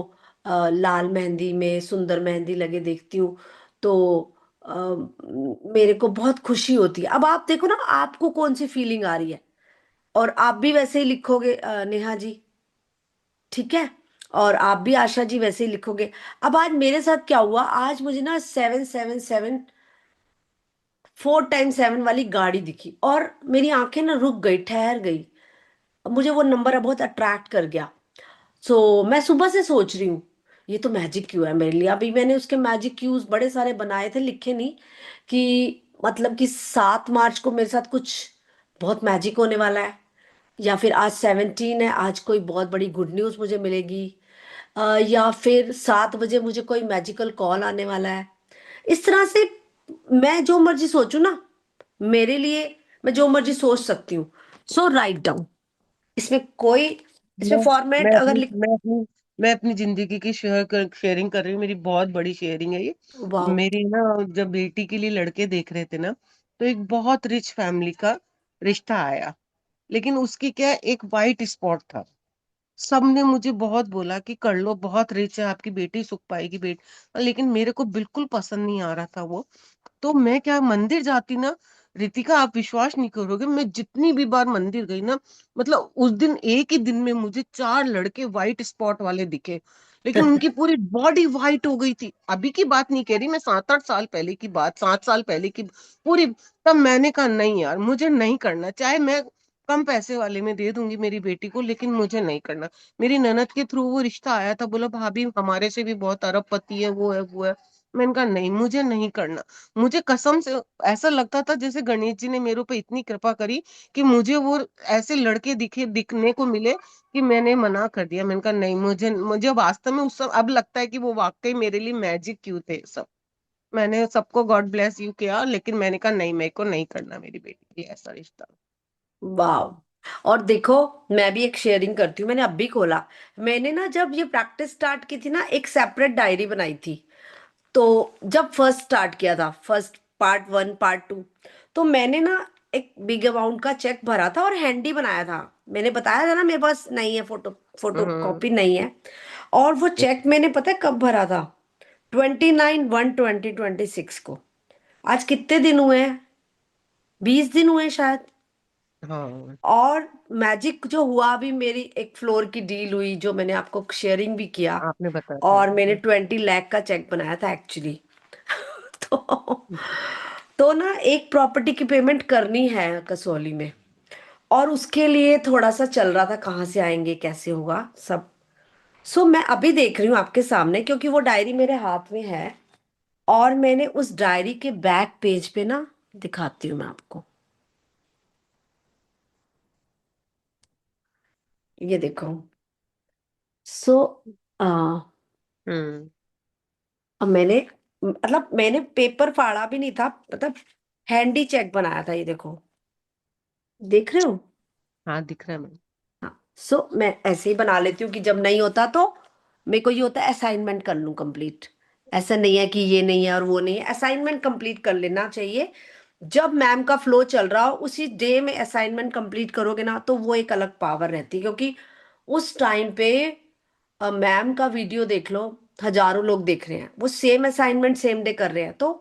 लाल मेहंदी में सुंदर मेहंदी लगे देखती हूँ, तो अ, मेरे को बहुत खुशी होती है। अब आप देखो ना आपको कौन सी फीलिंग आ रही है, और आप भी वैसे ही लिखोगे नेहा जी, ठीक है। और आप भी आशा जी वैसे ही लिखोगे। अब आज मेरे साथ क्या हुआ, आज मुझे ना 777 4x7 वाली गाड़ी दिखी और मेरी आंखें ना रुक गई, ठहर गई। मुझे वो नंबर बहुत अट्रैक्ट कर गया। सो मैं सुबह से सोच रही हूँ ये तो मैजिक क्यों है मेरे लिए। अभी मैंने उसके मैजिक क्यूज बड़े सारे बनाए थे, लिखे नहीं, कि मतलब कि 7 मार्च को मेरे साथ कुछ बहुत मैजिक होने वाला है, या फिर आज 17 है, आज कोई बहुत बड़ी गुड न्यूज मुझे मिलेगी, या फिर 7 बजे मुझे कोई मैजिकल कॉल आने वाला है। इस तरह से मैं जो मर्जी सोचूं ना, मेरे लिए मैं जो मर्जी सोच सकती हूँ। सो राइट डाउन। इसमें कोई, इसमें मैं मैं फॉर्मेट अगर अपनी लिख। मैं अपनी मैं अपनी जिंदगी की शेयरिंग कर रही हूँ। मेरी बहुत बड़ी शेयरिंग है ये। वाह। मेरी ना, जब बेटी के लिए लड़के देख रहे थे ना, तो एक बहुत रिच फैमिली का रिश्ता आया। लेकिन उसकी क्या, एक वाइट स्पॉट था। सबने मुझे बहुत बोला कि कर लो, बहुत रिच है आपकी बेटी, सुख पाएगी बेटी, लेकिन मेरे को बिल्कुल पसंद नहीं आ रहा था वो। तो मैं क्या मंदिर जाती ना, रितिका आप विश्वास नहीं करोगे, मैं जितनी भी बार मंदिर गई ना, मतलब उस दिन एक ही दिन में मुझे 4 लड़के वाइट स्पॉट वाले दिखे। लेकिन उनकी पूरी बॉडी वाइट हो गई थी। अभी की बात नहीं कह रही मैं, 7-8 साल पहले की बात, 7 साल पहले की पूरी। तब मैंने कहा नहीं यार, मुझे नहीं करना, चाहे मैं कम पैसे वाले में दे दूंगी मेरी बेटी को, लेकिन मुझे नहीं करना। मेरी ननद के थ्रू वो रिश्ता आया था, बोला भाभी हमारे से भी बहुत अरबपति है, वो है वो है। मैंने कहा नहीं, मुझे नहीं करना। मुझे कसम से ऐसा लगता था जैसे गणेश जी ने मेरे ऊपर इतनी कृपा करी कि मुझे वो ऐसे लड़के दिखने को मिले कि मैंने मना कर दिया। मैंने कहा नहीं, मुझे मुझे वास्तव में उस समय अब लगता है कि वो वाकई मेरे लिए मैजिक क्यों थे सब। मैंने सबको गॉड ब्लेस यू किया, लेकिन मैंने कहा नहीं, मेरे को नहीं करना मेरी बेटी के लिए ऐसा रिश्ता। वाह। और देखो, मैं भी एक शेयरिंग करती हूँ, मैंने अब भी खोला। मैंने ना जब ये प्रैक्टिस स्टार्ट की थी ना, एक सेपरेट डायरी बनाई थी। तो जब फर्स्ट स्टार्ट किया था, फर्स्ट पार्ट 1 पार्ट 2, तो मैंने ना एक बिग अमाउंट का चेक भरा था और हैंडी बनाया था। मैंने बताया था ना मेरे पास नहीं है, फोटो हम्म। कॉपी नहीं है। और वो चेक मैंने पता है कब भरा था? 29/1/2026 को। आज कितने दिन हुए हैं? 20 दिन हुए हैं शायद। हाँ, और मैजिक जो हुआ, अभी मेरी एक फ्लोर की डील हुई जो मैंने आपको शेयरिंग भी किया। आपने बताया था। और मैंने 20 लाख का चेक बनाया था एक्चुअली। तो तो ना एक प्रॉपर्टी की पेमेंट करनी है कसौली में। और उसके लिए थोड़ा सा चल रहा था, कहाँ से आएंगे, कैसे होगा सब। सो मैं अभी देख रही हूँ आपके सामने, क्योंकि वो डायरी मेरे हाथ में है। और मैंने उस डायरी के बैक पेज पे ना, दिखाती हूँ मैं आपको। ये देखो। सो आ हम्म। अब मैंने, मतलब मैंने पेपर फाड़ा भी नहीं था, मतलब हैंडी चेक बनाया था, ये देखो। देख रहे हो? हाँ, दिख रहा है मुझे। हाँ। सो मैं ऐसे ही बना लेती हूँ कि जब नहीं होता तो मेरे को ये होता है असाइनमेंट कर लूँ कंप्लीट। ऐसा नहीं है कि ये नहीं है और वो नहीं है, असाइनमेंट कंप्लीट कर लेना चाहिए। जब मैम का फ्लो चल रहा हो उसी डे में असाइनमेंट कंप्लीट करोगे ना, तो वो एक अलग पावर रहती है। क्योंकि उस टाइम पे मैम का वीडियो देख लो, हजारों लोग देख रहे हैं, वो सेम असाइनमेंट सेम डे कर रहे हैं, तो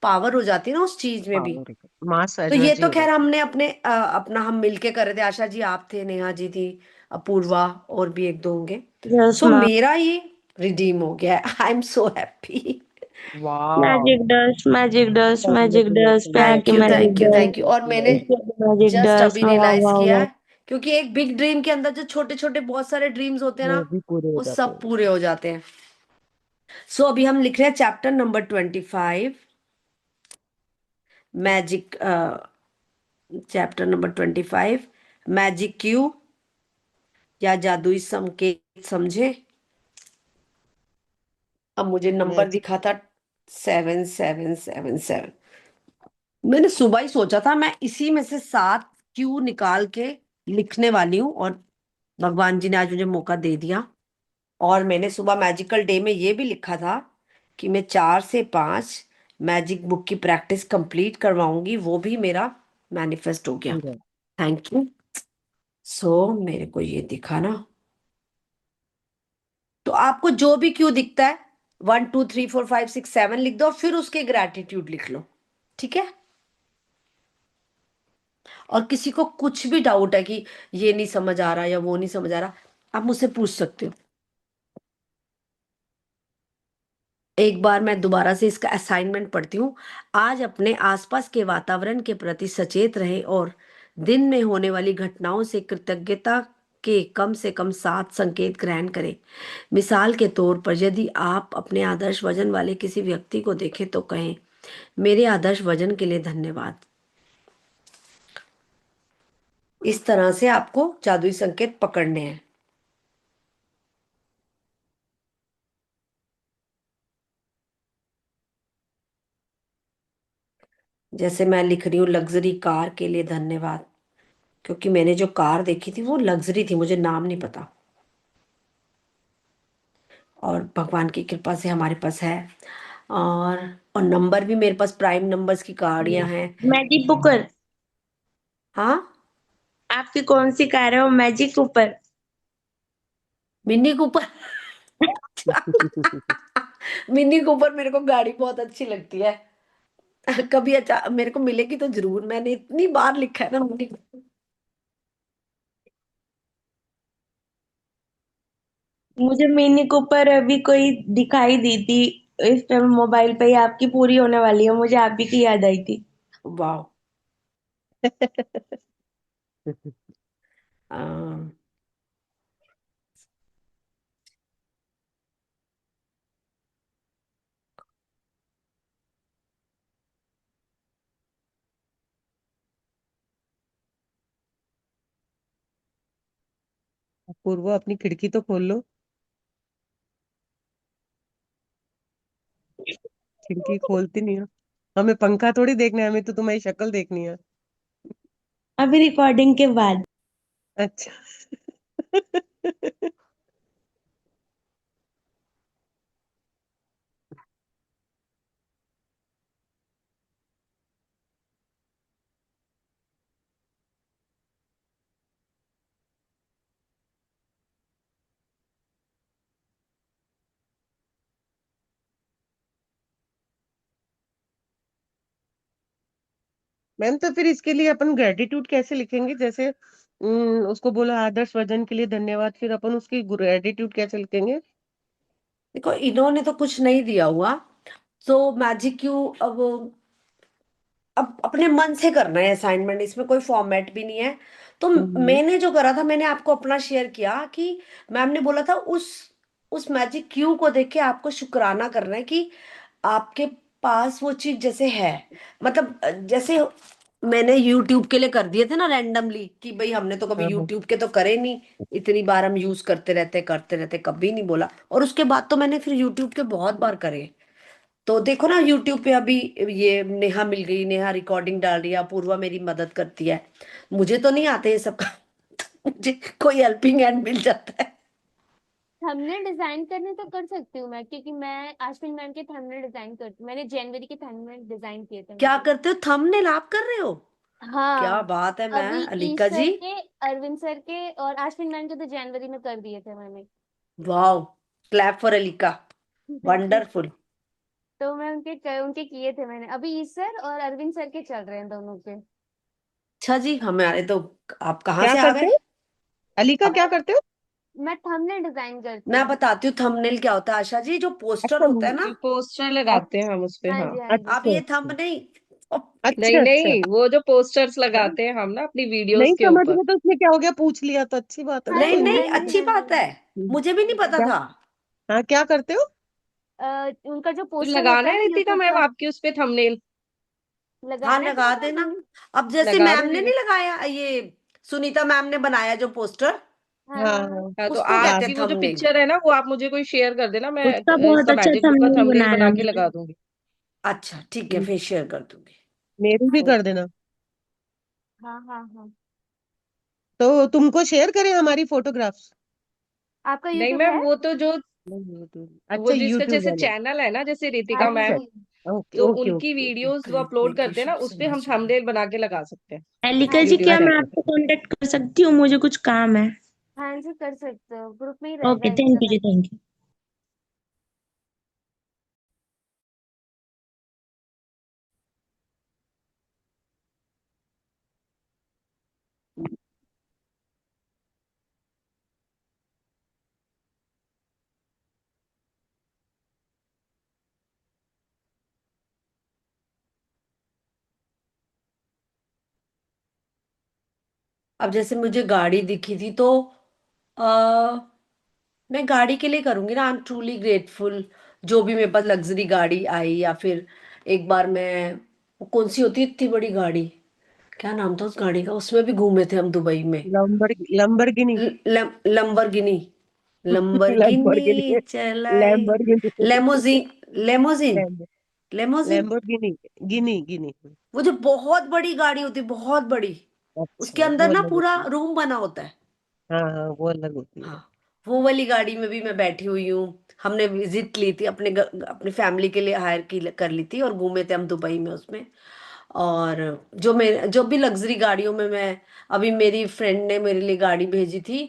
पावर हो जाती है ना उस चीज में भी। पावर, मास तो ये एनर्जी तो हो खैर जाती हमने अपना हम मिलके कर रहे थे। आशा जी आप थे, नेहा जी थी, अपूर्वा, और भी एक दो होंगे। Yes so ma'am. मेरा ये रिडीम हो गया है। I am so happy. है। वाह। Magic dust, magic dust, magic dust, प्यार की thank you, magic thank you, thank dust, you. और मैंने मैजिक जस्ट डस्ट। अभी वाह रियलाइज वाह किया वाह। है, क्योंकि एक बिग ड्रीम के अंदर जो छोटे छोटे बहुत सारे ड्रीम्स होते हैं ना, वो भी पूरे हो वो जाते सब हैं। पूरे हो जाते हैं। सो अभी हम लिख रहे हैं chapter number 25, magic, chapter number 25, magic Q, या जादुई संकेत समझे। अब मुझे नंबर मैजिक। दिखा था 7777। मैंने सुबह ही सोचा था मैं इसी में से 7 क्यू निकाल के लिखने वाली हूँ, और भगवान जी ने आज मुझे मौका दे दिया। और मैंने सुबह मैजिकल डे में ये भी लिखा था कि मैं 4 से 5 मैजिक बुक की प्रैक्टिस कंप्लीट करवाऊंगी, वो भी मेरा मैनिफेस्ट हो गया। पूरा। Thank you. सो मेरे को ये दिखा ना। तो आपको जो भी क्यू दिखता है, 1 2 3 4 5 6 7 लिख दो, और फिर उसके ग्रैटिट्यूड लिख लो। ठीक है? और किसी को कुछ भी डाउट है कि ये नहीं समझ आ रहा या वो नहीं समझ आ रहा, आप मुझसे पूछ सकते हो। एक बार मैं दोबारा से इसका असाइनमेंट पढ़ती हूँ। आज अपने आसपास के वातावरण के प्रति सचेत रहें और दिन में होने वाली घटनाओं से कृतज्ञता के कम से कम 7 संकेत ग्रहण करें। मिसाल के तौर पर, यदि आप अपने आदर्श वजन वाले किसी व्यक्ति को देखें तो कहें, मेरे आदर्श वजन के लिए धन्यवाद। इस तरह से आपको जादुई संकेत पकड़ने हैं। जैसे मैं लिख रही हूँ लग्जरी कार के लिए धन्यवाद, क्योंकि मैंने जो कार देखी थी वो लग्जरी थी, मुझे नाम नहीं पता, और भगवान की कृपा से हमारे पास है। और और नंबर भी मेरे पास प्राइम नंबर्स की गाड़ियां हैं। Magic cooker. हाँ। आपकी कौन सी कार है वो magic cooker? Mini Cooper. Mini Cooper मेरे को गाड़ी बहुत अच्छी लगती है। कभी अच्छा मेरे को मिलेगी तो जरूर, मैंने इतनी बार लिखा है ना मिनी। मुझे मिनी कूपर अभी कोई दिखाई दी थी इस टाइम मोबाइल पे ही, आपकी पूरी होने वाली है, मुझे आप ही की याद आई थी। वाह। आ, पूर्व अपनी खिड़की तो खोल लो। खिड़की खोलती नहीं हो। हमें पंखा थोड़ी देखना है, हमें तो तुम्हारी शक्ल देखनी है। अभी रिकॉर्डिंग के बाद। अच्छा। मैम तो फिर इसके लिए अपन ग्रेटिट्यूड कैसे लिखेंगे? जैसे उसको बोला आदर्श वजन के लिए धन्यवाद, फिर अपन उसकी ग्रेटिट्यूड कैसे लिखेंगे? देखो इन्होंने तो कुछ नहीं दिया हुआ, तो मैजिक क्यों अब अपने मन से करना है असाइनमेंट, इसमें कोई फॉर्मेट भी नहीं है। तो हम्म। मैंने जो करा था, मैंने आपको अपना शेयर किया कि मैम ने बोला था उस मैजिक क्यू को देख के आपको शुक्राना करना है कि आपके पास वो चीज जैसे है। मतलब जैसे मैंने यूट्यूब के लिए कर दिए थे ना रैंडमली, कि भाई हमने तो कभी हाँ हाँ। यूट्यूब के तो करे नहीं, इतनी बार हम यूज करते रहते कभी नहीं बोला, और उसके बाद तो मैंने फिर यूट्यूब के बहुत बार करे। तो देखो ना यूट्यूब पे अभी ये नेहा मिल गई, नेहा रिकॉर्डिंग डाल रही है, अपूर्वा मेरी मदद करती है। मुझे तो नहीं आते ये सब मुझे कोई हेल्पिंग हैंड मिल जाता है। थंबनेल डिजाइन करने तो कर सकती हूँ मैं, क्योंकि मैं आश्विन मैम के थंबनेल डिजाइन करती हूँ, मैंने जनवरी के थंबनेल डिजाइन किए थे क्या मतलब। करते हो, थंबनेल आप कर रहे हो? क्या हाँ। बात है, मैं अभी ई अलीका जी। सर के, अरविंद सर के और आश्विन मैम के तो जनवरी में कर दिए थे मैंने। वाह, क्लैप फॉर अलीका, वंडरफुल। तो मैं उनके किए थे मैंने, अभी ई सर और अरविंद सर के चल रहे हैं दोनों के। अच्छा जी, हमारे तो आप कहाँ क्या से आ करते गए? हो अलीका, अब क्या करते हो? मैं थंबनेल डिजाइन करती मैं हूँ। बताती हूँ थंबनेल क्या होता है आशा जी, जो पोस्टर अच्छा होता है ना। पोस्टर लगाते हैं अच्छा हम उस पे, हाँ हाँ। जी, हाँ जी। अब अच्छा ये अच्छा। थंब नहीं। नहीं अच्छा अच्छा। नहीं, वो जो पोस्टर्स हाँ? लगाते हैं हम ना अपनी वीडियोस नहीं के समझ ऊपर। में तो उसमें क्या हो गया, पूछ लिया तो अच्छी बात है ना, हाँ नहीं कोई जी, नहीं, हाँ नहीं। जी, अच्छी हाँ बात है, हम्म, मुझे भी नहीं पता क्या? था। हाँ, क्या करते हो? उनका जो तो पोस्टर होता लगाना है है ना रितिका यूट्यूब मैम का, आपकी उस पे थंबनेल। हाँ लगाना है तो लगा लगा देना। दूंगी। अब जैसे लगा मैम ने दीजिएगा। नहीं लगाया ये, सुनीता मैम ने बनाया जो पोस्टर, हाँ हाँ हाँ हाँ। हाँ हाँ, तो उसको कहते आपकी हैं वो जो थंबनेल। पिक्चर है ना, वो आप मुझे कोई शेयर कर देना, मैं उसका बहुत इसका अच्छा मैजिक बुक का थंबनेल थंबनेल बनाया बना के उसने। लगा दूंगी। अच्छा ठीक है, हम्म, फिर शेयर कर दूंगी। मेरी भी तो कर देना। हाँ हाँ हाँ। तो तुमको शेयर करें हमारी फोटोग्राफ्स? आपका नहीं यूट्यूब मैम, है? वो तो जो नहीं YouTube, वो अच्छा जिसका यूट्यूब जैसे वाले। चैनल है ना, जैसे रितिका हाँ अच्छा मैम, जी। ओके तो ओके उनकी ओके ओके। वीडियोस जो ग्रेट अपलोड करते हैं ना, लीडरशिप उस से पे हम मैजिक। थंबनेल बना के लगा सकते हैं एलिका हाँ जी, यूट्यूब क्या मैं चैनल पे। आपको कांटेक्ट कर सकती हूँ? मुझे कुछ काम है। हाँ जी, कर सकते हो, ग्रुप में ही रहेगा ओके, एक थैंक यू जी, सेकंड। Thank you. अब जैसे मुझे गाड़ी दिखी थी तो आ, मैं गाड़ी के लिए करूंगी ना, आई एम ट्रूली ग्रेटफुल। जो भी मेरे पास लग्जरी गाड़ी आई, या फिर एक बार मैं, वो कौन सी होती है इतनी बड़ी गाड़ी, क्या नाम था उस गाड़ी का, उसमें भी घूमे थे हम दुबई में। लंबरगिनी। Lamborghini, Lamborghini Lamborghini. चलाई। Lamborghini. Limousine, limousine. Limousine, Lamborghini, गिनी गिनी। वो जो बहुत बड़ी गाड़ी होती है, बहुत बड़ी, उसके अच्छा, अंदर वो ना अलग पूरा होती है। रूम बना होता है। हाँ हाँ, वो अलग होती है। हाँ, वो वाली गाड़ी में भी मैं बैठी हुई हूँ। हमने विजिट ली थी, अपने फैमिली के लिए हायर की कर ली थी, और घूमे थे हम दुबई में उसमें। और जो भी लग्जरी गाड़ियों में मैं, अभी मेरी फ्रेंड ने मेरे लिए गाड़ी भेजी थी,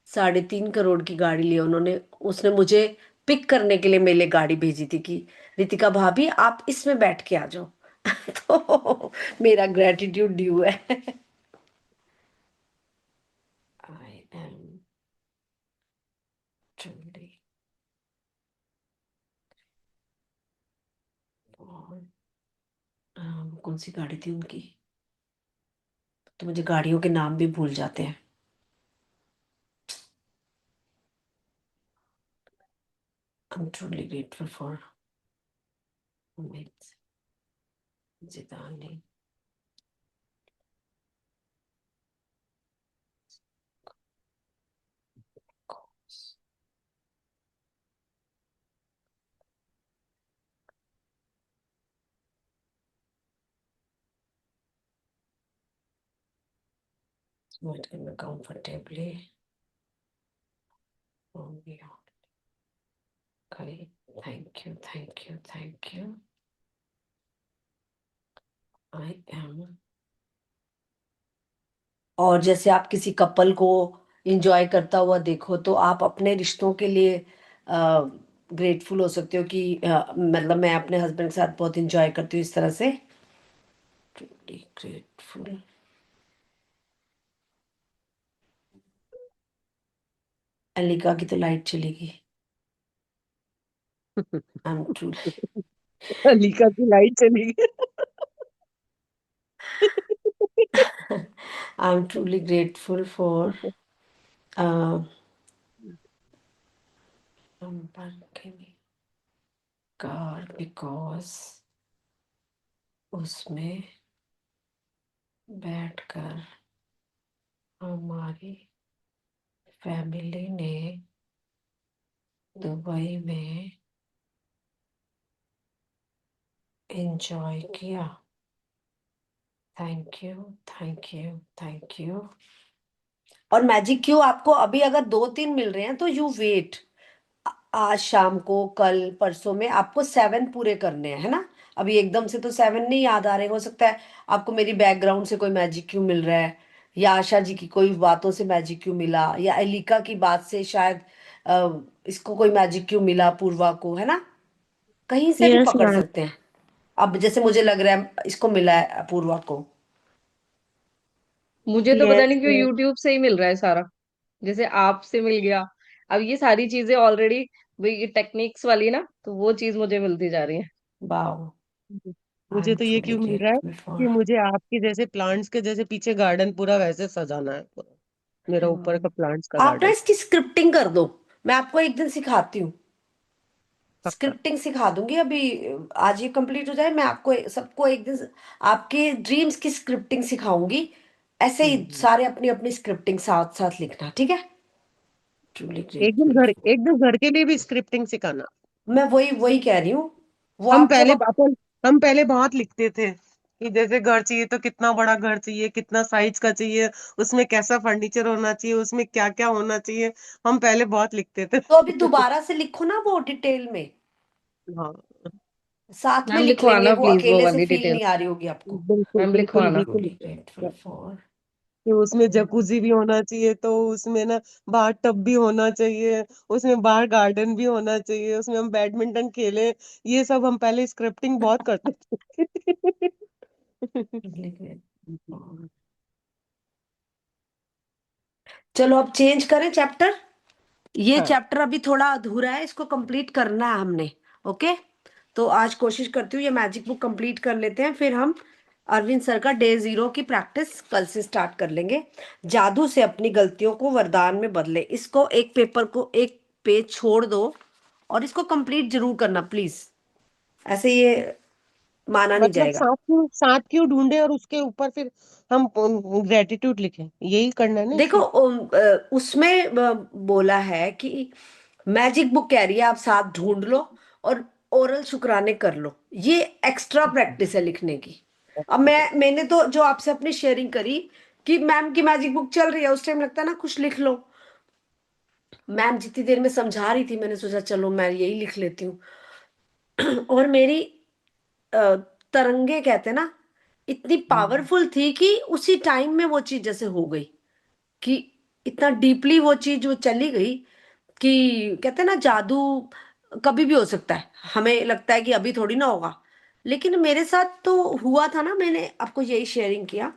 3.5 करोड़ की गाड़ी ली उन्होंने। उसने मुझे पिक करने के लिए मेरे लिए गाड़ी भेजी थी कि रितिका भाभी आप इसमें बैठ के आ जाओ। तो मेरा ग्रेटिट्यूड ड्यू है। आई एम ट्रूली, कौन सी गाड़ी थी उनकी, तो मुझे गाड़ियों के नाम भी भूल जाते हैं। I am truly grateful for Jitani. What can I comfortably? Oh, yeah. Okay. Thank you, thank you, thank you. I am. और जैसे आप किसी कपल को इंजॉय करता हुआ देखो, तो आप अपने रिश्तों के लिए ग्रेटफुल हो सकते हो कि मतलब मैं अपने हस्बैंड के साथ बहुत इंजॉय करती हूँ इस तरह से। ग्रेटफुल। अलिका की तो लाइट चलेगी। आई एम ट्रूली अलीका की लाइट चली गई। आई am truly grateful for car, because उसमें बैठकर हमारी फैमिली ने दुबई में एंजॉय किया। Thank you, thank you, thank you. और मैजिक क्यों आपको अभी अगर 2-3 मिल रहे हैं तो यू वेट। आज शाम को, कल परसों में आपको 7 पूरे करने हैं, है ना। अभी एकदम से तो 7 नहीं याद आ रहे। हो सकता है आपको मेरी बैकग्राउंड से कोई मैजिक क्यों मिल रहा है, या आशा जी की कोई बातों से मैजिक क्यों मिला, या एलिका की बात से शायद इसको कोई मैजिक क्यों मिला, पूर्वा को, है ना। कहीं से भी यस पकड़ मैम। सकते हैं। अब जैसे मुझे लग रहा है इसको मिला है पूर्वा को। मुझे तो पता यस नहीं क्यों यस। यूट्यूब से ही मिल रहा है सारा, जैसे आपसे मिल गया। अब ये सारी चीजें ऑलरेडी वही टेक्निक्स वाली ना, तो वो चीज मुझे मिलती जा रही है। वाओ। आई मुझे एम तो ये ट्रूली क्यों मिल रहा है ग्रेटफुल कि फॉर। मुझे आपके जैसे प्लांट्स के जैसे पीछे गार्डन पूरा वैसे सजाना है पूरा, मेरा ऊपर का प्लांट्स का आप ना गार्डन। इसकी स्क्रिप्टिंग कर दो, मैं आपको एक दिन सिखाती हूँ। पक्का। स्क्रिप्टिंग सिखा दूंगी अभी। आज ये कंप्लीट हो जाए, मैं आपको सबको एक दिन आपके ड्रीम्स की स्क्रिप्टिंग सिखाऊंगी। ऐसे ही हम्म। सारे अपनी अपनी स्क्रिप्टिंग साथ साथ लिखना, ठीक है। Truly grateful for. एक दिन घर के लिए भी स्क्रिप्टिंग सिखाना। मैं वही वही कह रही हूँ। वो हम आप जब पहले अपन हम पहले बहुत लिखते थे कि जैसे घर चाहिए तो कितना बड़ा घर चाहिए, कितना साइज का चाहिए, उसमें कैसा फर्नीचर होना चाहिए, उसमें क्या क्या होना चाहिए। हम पहले बहुत लिखते थे। तो अभी दोबारा से लिखो ना वो डिटेल में, हाँ, साथ में मैम लिख लेंगे। लिखवाना वो प्लीज वो अकेले से वाली फील डिटेल। नहीं आ रही होगी आपको। बिल्कुल मैम बिल्कुल लिखवाना। बिल्कुल। Truly grateful for. कि उसमें जकूजी भी होना चाहिए, तो उसमें ना बाहर टब भी होना चाहिए, उसमें बाहर गार्डन भी होना चाहिए, उसमें हम बैडमिंटन खेलें। ये सब हम पहले स्क्रिप्टिंग बहुत करते थे। Truly grateful. चलो अब चेंज करें चैप्टर। ये हाँ। चैप्टर अभी थोड़ा अधूरा है, इसको कंप्लीट करना है हमने। ओके। तो आज कोशिश करती हूँ ये मैजिक बुक कंप्लीट कर लेते हैं, फिर हम अरविंद सर का डे 0 की प्रैक्टिस कल से स्टार्ट कर लेंगे। जादू से अपनी गलतियों को वरदान में बदले, इसको एक पेपर को एक पेज छोड़ दो, और इसको कंप्लीट जरूर करना प्लीज। ऐसे ये माना नहीं मतलब जाएगा। साथ क्यों ढूंढे और उसके ऊपर फिर हम ग्रेटिट्यूड लिखें, यही करना है ना देखो इसमें। उसमें बोला है कि मैजिक बुक कह रही है आप साथ ढूंढ लो, और ओरल शुक्राने कर लो, ये एक्स्ट्रा प्रैक्टिस है लिखने की। अब मैंने तो जो आपसे अपनी शेयरिंग करी कि मैम की मैजिक बुक चल रही है, उस टाइम लगता है ना कुछ लिख लो। मैम जितनी देर में समझा रही थी मैंने सोचा चलो मैं यही लिख लेती हूँ। और मेरी अ, तरंगे कहते हैं ना, इतनी पावरफुल थी कि उसी टाइम में वो चीज जैसे हो गई, कि इतना डीपली वो चीज वो चली गई कि कहते हैं ना जादू कभी भी हो सकता है, हमें लगता है कि अभी थोड़ी ना होगा, लेकिन मेरे साथ तो हुआ था ना, मैंने आपको यही शेयरिंग किया।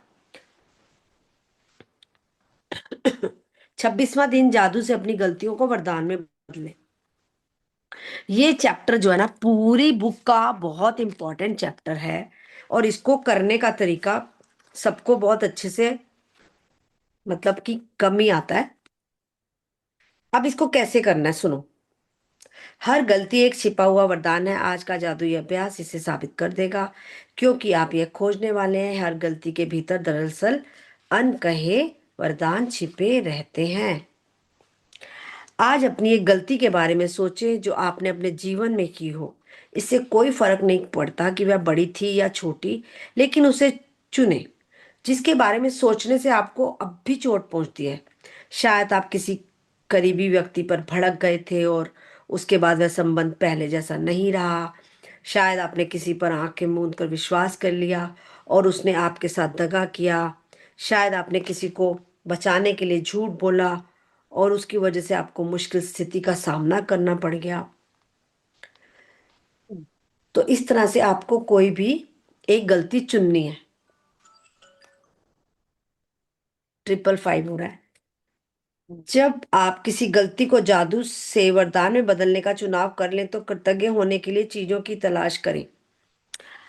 26वां दिन जादू से अपनी गलतियों को वरदान में बदले, ये चैप्टर जो है ना पूरी बुक का बहुत इंपॉर्टेंट चैप्टर है, और इसको करने का तरीका सबको बहुत अच्छे से मतलब कि कम ही आता है। अब इसको कैसे करना है सुनो। हर गलती एक छिपा हुआ वरदान है, आज का जादुई अभ्यास इसे साबित कर देगा, क्योंकि आप ये खोजने वाले हैं हर गलती के भीतर दरअसल अनकहे वरदान छिपे रहते हैं। आज अपनी एक गलती के बारे में सोचें जो आपने अपने जीवन में की हो। इससे कोई फर्क नहीं पड़ता कि वह बड़ी थी या छोटी, लेकिन उसे चुने जिसके बारे में सोचने से आपको अब भी चोट पहुंचती है। शायद आप किसी करीबी व्यक्ति पर भड़क गए थे और उसके बाद वह संबंध पहले जैसा नहीं रहा। शायद आपने किसी पर आंखें मूंद कर विश्वास कर लिया और उसने आपके साथ दगा किया। शायद आपने किसी को बचाने के लिए झूठ बोला और उसकी वजह से आपको मुश्किल स्थिति का सामना करना पड़ गया। तो इस तरह से आपको कोई भी एक गलती चुननी है। 555 हो रहा है। जब आप किसी गलती को जादू से वरदान में बदलने का चुनाव कर लें तो कृतज्ञ होने के लिए चीजों की तलाश करें।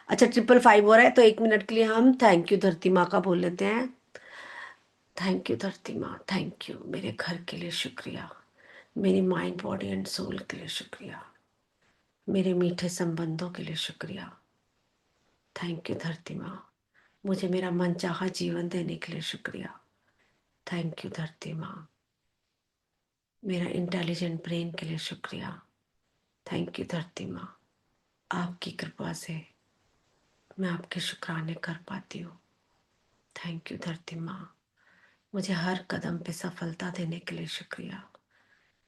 अच्छा 555 हो रहा है तो 1 मिनट के लिए हम थैंक यू धरती माँ का बोल लेते हैं। थैंक यू धरती माँ, थैंक यू मेरे घर के लिए शुक्रिया, मेरी माइंड बॉडी एंड सोल के लिए शुक्रिया, मेरे मीठे संबंधों के लिए शुक्रिया। थैंक यू धरती माँ, मुझे मेरा मनचाहा जीवन देने के लिए शुक्रिया। थैंक यू धरती माँ, मेरा इंटेलिजेंट ब्रेन के लिए शुक्रिया। थैंक यू धरती माँ, आपकी कृपा से मैं आपके शुक्राने कर पाती हूँ। थैंक यू धरती माँ, मुझे हर कदम पे सफलता देने के लिए शुक्रिया।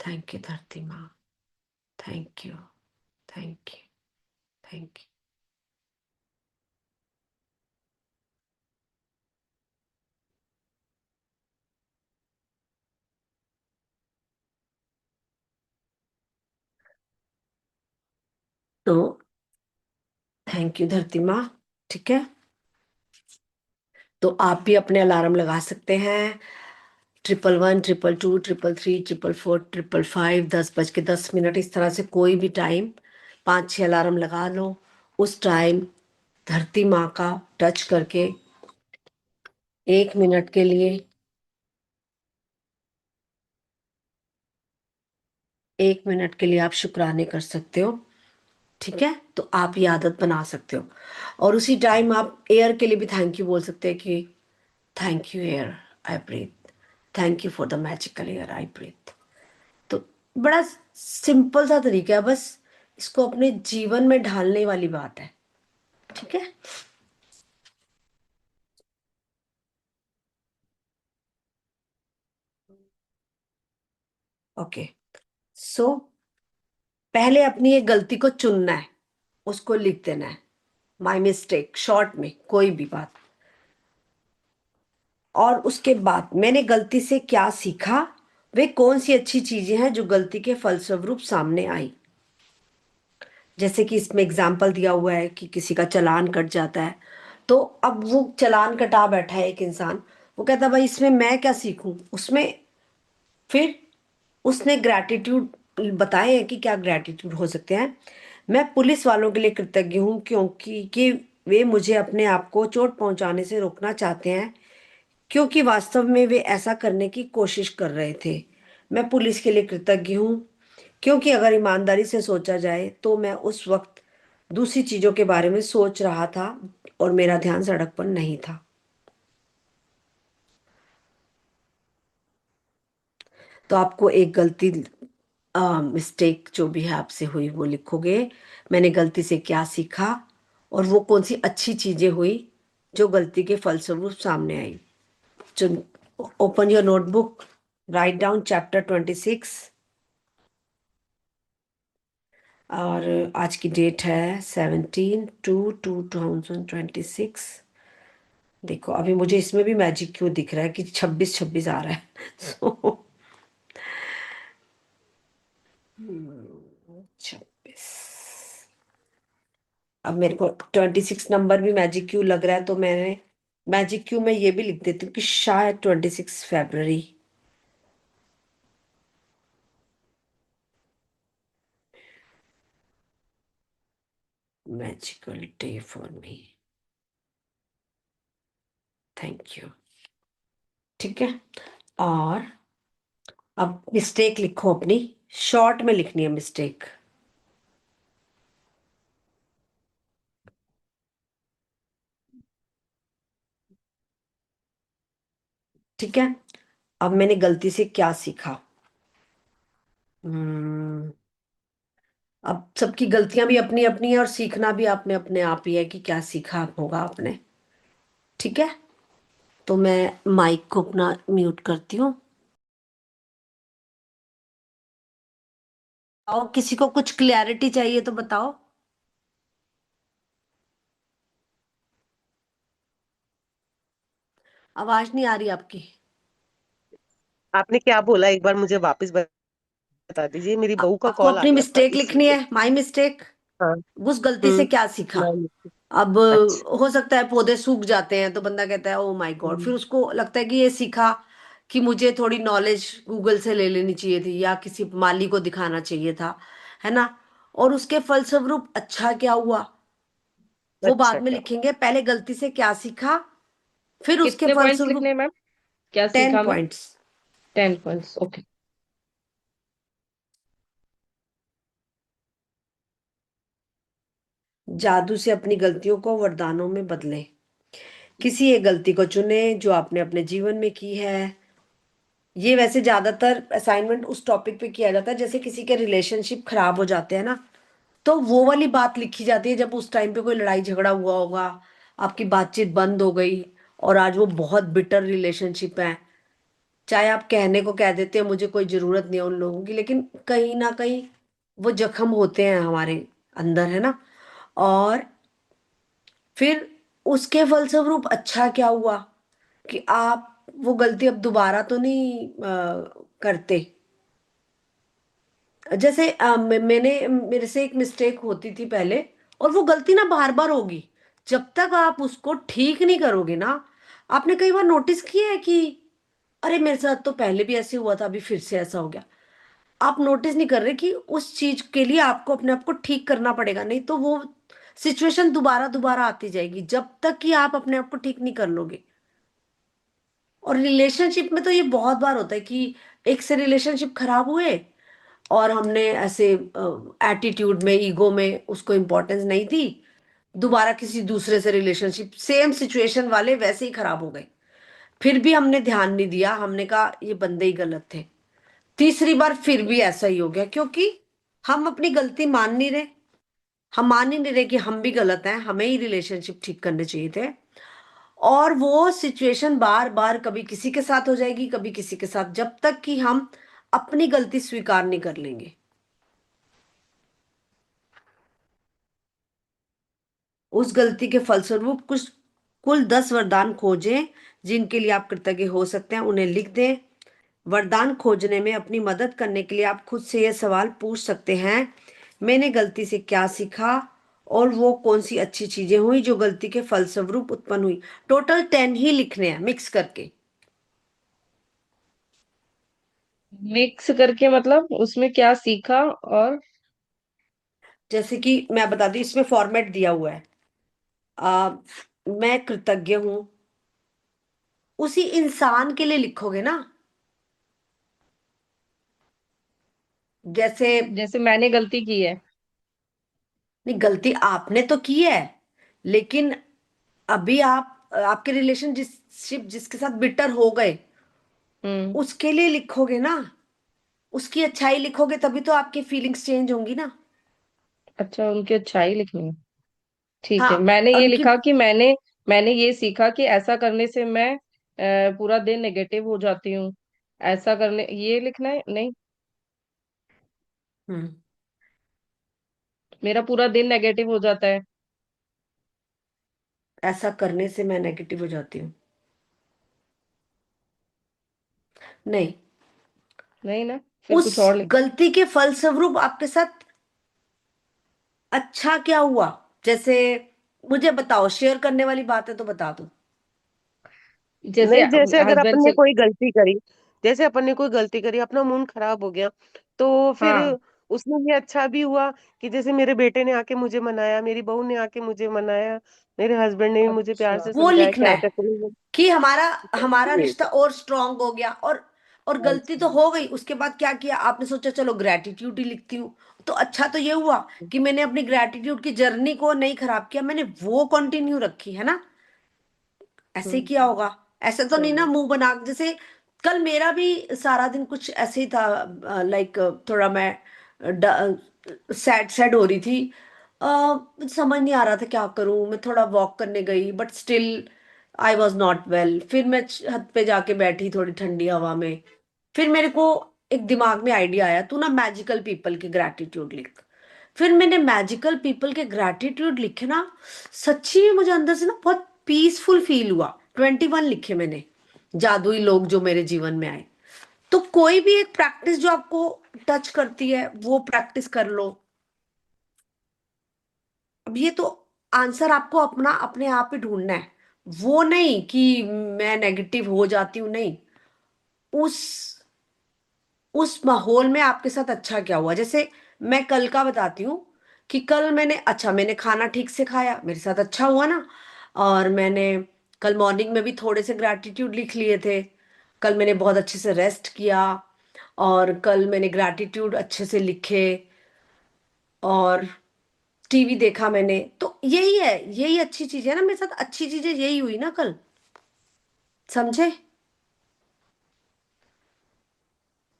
थैंक यू धरती माँ, thank you, thank you, thank you. तो थैंक यू धरती माँ, ठीक है। तो आप भी अपने अलार्म लगा सकते हैं। 111, 222, 333, 444, 555, 10:10 इस तरह से कोई भी टाइम 5-6 अलार्म लगा लो। उस टाइम धरती माँ का टच करके 1 मिनट के लिए, 1 मिनट के लिए आप शुक्राने कर सकते हो, ठीक है। तो आप ये आदत बना सकते हो। और उसी टाइम आप एयर के लिए भी थैंक यू बोल सकते हैं कि thank you air I breathe, thank you for the magical air I breathe. तो बड़ा सिंपल सा तरीका है, बस इसको अपने जीवन में ढालने वाली बात है, ठीक है। ओके, सो पहले अपनी एक गलती को चुनना है, उसको लिख देना है, माई मिस्टेक शॉर्ट में कोई भी बात। और उसके बाद मैंने गलती से क्या सीखा, वे कौन सी अच्छी चीजें हैं जो गलती के फलस्वरूप सामने आई। जैसे कि इसमें एग्जाम्पल दिया हुआ है कि किसी का चालान कट जाता है, तो अब वो चालान कटा बैठा है एक इंसान, वो कहता है भाई इसमें मैं क्या सीखूं उसमें। फिर उसने ग्रैटिट्यूड बताए हैं कि क्या ग्रैटिट्यूड हो सकते हैं। मैं पुलिस वालों के लिए कृतज्ञ हूँ क्योंकि कि वे मुझे अपने आप को चोट पहुंचाने से रोकना चाहते हैं, क्योंकि वास्तव में वे ऐसा करने की कोशिश कर रहे थे। मैं पुलिस के लिए कृतज्ञ हूँ क्योंकि अगर ईमानदारी से सोचा जाए तो मैं उस वक्त दूसरी चीजों के बारे में सोच रहा था और मेरा ध्यान सड़क पर नहीं था। तो आपको एक गलती मिस्टेक जो भी है आपसे हुई वो लिखोगे। मैंने गलती से क्या सीखा और वो कौन सी अच्छी चीजें हुई जो गलती के फलस्वरूप सामने आई। चुन open your notebook, write down chapter 26। और आज की डेट है 17/2/2026। देखो अभी मुझे इसमें भी मैजिक क्यों दिख रहा है कि 26 26 आ रहा है। सो 26। अब मेरे को 26 नंबर भी मैजिक क्यू लग रहा है, तो मैंने मैजिक क्यू में ये भी लिख देती हूँ कि शायद 26 फरवरी। Magical day for me. Thank you. ठीक है। और अब मिस्टेक लिखो अपनी, शॉर्ट में लिखनी है मिस्टेक। ठीक है। अब मैंने गलती से क्या सीखा। हम्म, अब सबकी गलतियां भी अपनी अपनी है और सीखना भी आपने अपने आप ही है कि क्या सीखा होगा आपने। ठीक है। तो मैं माइक को अपना म्यूट करती हूँ। और किसी को कुछ क्लैरिटी चाहिए तो बताओ। आवाज नहीं आ रही आपकी। आपने क्या बोला, एक बार मुझे वापस बता दीजिए, मेरी बहू का आपको कॉल आ अपनी गया था मिस्टेक लिखनी इसलिए। है, माई मिस्टेक। हाँ। उस गलती से हम्म। क्या सीखा। मैं। अब अच्छा। हो सकता है पौधे सूख जाते हैं तो बंदा कहता है ओ माय गॉड, हम्म। फिर उसको लगता है कि ये सीखा कि मुझे थोड़ी नॉलेज गूगल से ले लेनी चाहिए थी या किसी माली को दिखाना चाहिए था, है ना। और उसके फलस्वरूप अच्छा क्या हुआ वो अच्छा बाद में क्या। लिखेंगे। पहले गलती से क्या सीखा, फिर उसके कितने पॉइंट्स लिखने फलस्वरूप हैं मैम? क्या 10 सीखा मैं? पॉइंट्स। 10 points, okay. जादू से अपनी गलतियों को वरदानों में बदलें। किसी एक गलती को चुने जो आपने अपने जीवन में की है। ये वैसे ज्यादातर असाइनमेंट उस टॉपिक पे किया जाता है जैसे किसी के रिलेशनशिप खराब हो जाते हैं ना, तो वो वाली बात लिखी जाती है जब उस टाइम पे कोई लड़ाई झगड़ा हुआ होगा, आपकी बातचीत बंद हो गई और आज वो बहुत बिटर रिलेशनशिप है। चाहे आप कहने को कह देते हैं मुझे कोई जरूरत नहीं है उन लोगों की, लेकिन कहीं ना कहीं वो जख्म होते हैं हमारे अंदर, है ना। और फिर उसके फलस्वरूप अच्छा क्या हुआ कि आप वो गलती अब दोबारा तो नहीं करते। जैसे मैंने मेरे से एक मिस्टेक होती थी पहले, और वो गलती ना बार बार होगी जब तक आप उसको ठीक नहीं करोगे ना। आपने कई बार नोटिस किया है कि अरे मेरे साथ तो पहले भी ऐसे हुआ था, अभी फिर से ऐसा हो गया। आप नोटिस नहीं कर रहे कि उस चीज के लिए आपको अपने आप को ठीक करना पड़ेगा, नहीं तो वो सिचुएशन दोबारा दोबारा आती जाएगी जब तक कि आप अपने आप को ठीक नहीं कर लोगे। और रिलेशनशिप में तो ये बहुत बार होता है कि एक से रिलेशनशिप खराब हुए और हमने ऐसे एटीट्यूड में, ईगो में उसको इम्पोर्टेंस नहीं दी, दोबारा किसी दूसरे से रिलेशनशिप सेम सिचुएशन वाले वैसे ही खराब हो गए। फिर भी हमने ध्यान नहीं दिया, हमने कहा ये बंदे ही गलत थे। तीसरी बार फिर भी ऐसा ही हो गया क्योंकि हम अपनी गलती मान नहीं रहे। हम मान ही नहीं रहे कि हम भी गलत हैं, हमें ही रिलेशनशिप ठीक करने चाहिए थे। और वो सिचुएशन बार बार कभी किसी के साथ हो जाएगी, कभी किसी के साथ, जब तक कि हम अपनी गलती स्वीकार नहीं कर लेंगे। उस गलती के फलस्वरूप कुछ कुल 10 वरदान खोजें जिनके लिए आप कृतज्ञ हो सकते हैं, उन्हें लिख दें। वरदान खोजने में अपनी मदद करने के लिए आप खुद से यह सवाल पूछ सकते हैं, मैंने गलती से क्या सीखा और वो कौन सी अच्छी चीजें हुई जो गलती के फलस्वरूप उत्पन्न हुई। टोटल 10 ही लिखने हैं मिक्स करके। मिक्स करके मतलब उसमें क्या सीखा और? जैसे कि मैं बता दी, इसमें फॉर्मेट दिया हुआ है। आ, मैं कृतज्ञ हूं, उसी इंसान के लिए लिखोगे ना। जैसे जैसे मैंने गलती की है। नहीं, गलती आपने तो की है, लेकिन अभी आप आपके रिलेशनशिप जिसके साथ बिटर हो गए हम्म। उसके लिए लिखोगे ना। उसकी अच्छाई लिखोगे तभी तो आपकी फीलिंग्स चेंज होंगी ना। अच्छा, उनकी अच्छाई लिखनी है। ठीक है, हाँ। मैंने और ये उनकी लिखा कि मैंने ये सीखा कि ऐसा करने से मैं पूरा दिन नेगेटिव हो जाती हूँ। ऐसा करने, ये लिखना है नहीं? हम्म। मेरा पूरा दिन नेगेटिव हो जाता है। ऐसा करने से मैं नेगेटिव हो जाती हूँ। नहीं। नहीं ना? फिर उस कुछ और लिख। गलती के फलस्वरूप आपके साथ अच्छा क्या हुआ, जैसे मुझे बताओ, शेयर करने वाली बात है तो बता दो। जैसे नहीं, जैसे अगर हस्बैंड अपन ने से। कोई गलती करी, जैसे अपन ने कोई गलती करी, अपना मूड खराब हो गया, तो फिर हाँ। उसमें ये अच्छा भी हुआ कि जैसे मेरे बेटे ने आके मुझे मनाया, मेरी बहू ने आके मुझे मनाया, मेरे हस्बैंड ने भी मुझे प्यार अच्छा। से वो समझाया कि लिखना ऐसा है करो। कि हमारा हमारा ये रिश्ता और स्ट्रांग हो गया, और गलती अच्छा। तो हो गई, उसके बाद क्या किया आपने, सोचा चलो ग्रेटिट्यूड ही लिखती हूँ। तो अच्छा तो ये हुआ कि मैंने अपनी ग्रेटिट्यूड की जर्नी को नहीं खराब किया, मैंने वो कंटिन्यू रखी है ना। ऐसे ही हम्म। किया होगा। ऐसे तो नहीं ना चलो। मुंह बना जैसे कल मेरा भी सारा दिन कुछ ऐसे ही था, लाइक थोड़ा मैं सैड सैड हो रही थी। समझ नहीं आ रहा था क्या करूं, मैं थोड़ा वॉक करने गई but still I was not well. फिर मैं छत पे जाके बैठी थोड़ी ठंडी हवा में। फिर मेरे को एक दिमाग में आइडिया आया, तू ना मैजिकल पीपल के ग्रैटिट्यूड लिख। फिर मैंने मैजिकल पीपल के ग्रैटिट्यूड लिखे ना, सच्ची में मुझे अंदर से ना बहुत पीसफुल फील हुआ। 21 लिखे मैंने, जादुई लोग जो मेरे जीवन में आए। तो कोई भी एक प्रैक्टिस जो आपको टच करती है वो प्रैक्टिस कर लो। अब ये तो आंसर आपको अपना अपने आप ही ढूंढना है, वो नहीं कि मैं नेगेटिव हो जाती हूँ, नहीं। उस उस माहौल में आपके साथ अच्छा क्या हुआ, जैसे मैं कल का बताती हूँ कि कल मैंने खाना ठीक से खाया, मेरे साथ अच्छा हुआ ना। और मैंने कल मॉर्निंग में भी थोड़े से ग्रैटिट्यूड लिख लिए थे। कल मैंने बहुत अच्छे से रेस्ट किया, और कल मैंने ग्रैटिट्यूड अच्छे से लिखे, और टीवी देखा मैंने। तो यही है, यही अच्छी चीज है ना, मेरे साथ अच्छी चीजें यही हुई ना कल। समझे?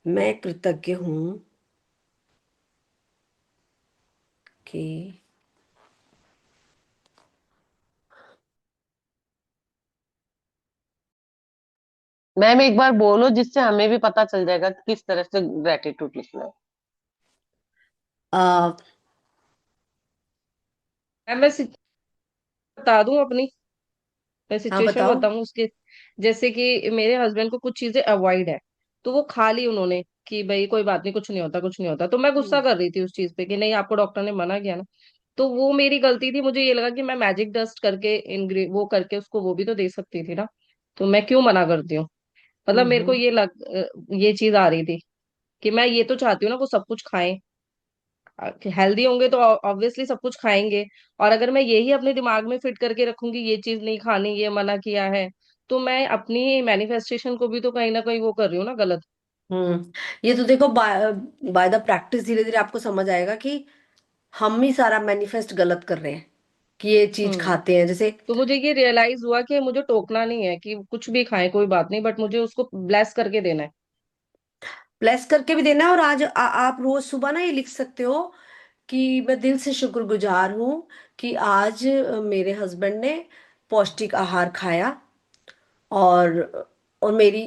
मैं कृतज्ञ हूं कि मैम एक बार बोलो, जिससे हमें भी पता चल जाएगा कि किस तरह से ग्रेटिट्यूड लिखना है। आ, मैं बता दूं अपनी, मैं हाँ सिचुएशन बताओ। बताऊं उसके। जैसे कि मेरे हस्बैंड को कुछ चीजें अवॉइड है, तो वो खा ली उन्होंने कि भाई कोई बात नहीं, कुछ नहीं होता, कुछ नहीं होता। तो मैं गुस्सा हम्म। कर रही थी उस चीज पे कि नहीं, आपको डॉक्टर ने मना किया ना। तो वो मेरी गलती थी, मुझे ये लगा कि मैं मैजिक डस्ट करके वो करके उसको वो भी तो दे सकती थी ना। तो मैं क्यों मना करती हूँ? मतलब मेरे को हम्म। ये चीज आ रही थी कि मैं ये तो चाहती हूँ ना वो सब कुछ खाएं। हेल्दी होंगे तो ऑब्वियसली सब कुछ खाएंगे। और अगर मैं यही अपने दिमाग में फिट करके रखूंगी ये चीज नहीं खानी, ये मना किया है, तो मैं अपनी मैनिफेस्टेशन को भी तो कहीं ना कहीं वो कर रही हूँ ना, गलत। हम्म। ये तो देखो, बाय बाय द प्रैक्टिस धीरे धीरे आपको समझ आएगा कि हम ही सारा मैनिफेस्ट गलत कर रहे हैं, कि ये चीज हम्म। खाते हैं जैसे। तो मुझे ये रियलाइज हुआ कि मुझे टोकना नहीं है कि कुछ भी खाएं कोई बात नहीं, बट मुझे उसको ब्लेस करके देना है। प्लस करके भी देना है, और आज आप रोज सुबह ना ये लिख सकते हो कि मैं दिल से शुक्रगुजार हूँ कि आज मेरे हस्बैंड ने पौष्टिक आहार खाया, और मेरी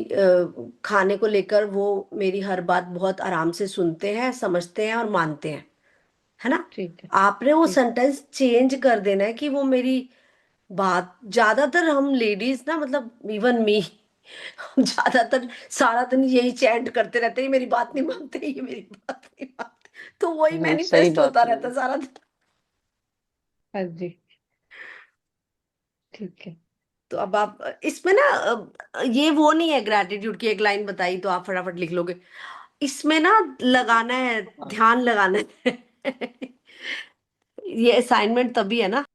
खाने को लेकर वो मेरी हर बात बहुत आराम से सुनते हैं, समझते हैं और मानते हैं, है ना। ठीक है। आपने वो ठीक। सेंटेंस चेंज कर देना है कि वो मेरी बात, ज्यादातर हम लेडीज ना, मतलब इवन मी, हम ज्यादातर सारा दिन यही चैंट करते रहते हैं, ये मेरी बात नहीं मानते, ये मेरी बात नहीं मानते, तो वही सही मैनिफेस्ट बात होता है। रहता है सारा दिन। हाँ जी। ठीक है। तो अब आप इसमें ना, ये वो नहीं है ग्रैटिट्यूड की एक लाइन बताई तो आप फटाफट लिख लोगे। इसमें ना लगाना है, ध्यान लगाना है। ये असाइनमेंट तभी है ना।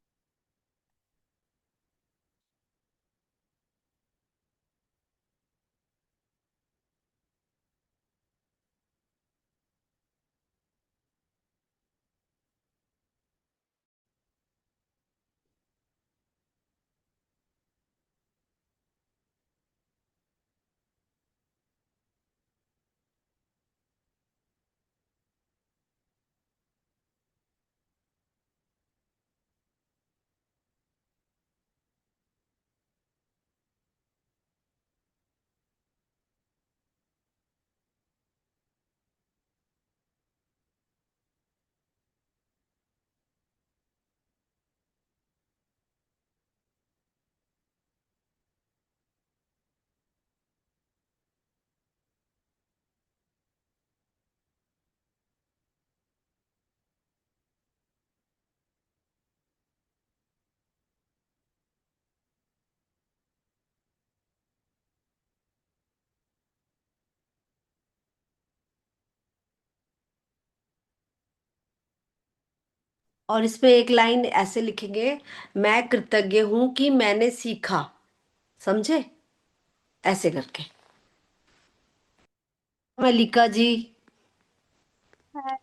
और इसमें एक लाइन ऐसे लिखेंगे, मैं कृतज्ञ हूं कि मैंने सीखा। समझे? ऐसे करके। मलिका जी। है।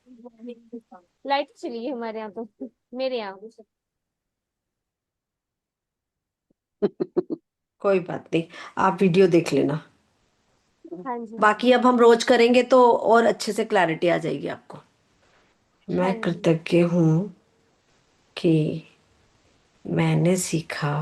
लाइट चली गई हमारे यहाँ तो, मेरे यहाँ। कोई बात नहीं, आप वीडियो देख लेना। हाँ जी। बाकी अब हम रोज करेंगे तो और अच्छे से क्लैरिटी आ जाएगी आपको। मैं हाँ जी। कृतज्ञ हूं कि मैंने सीखा।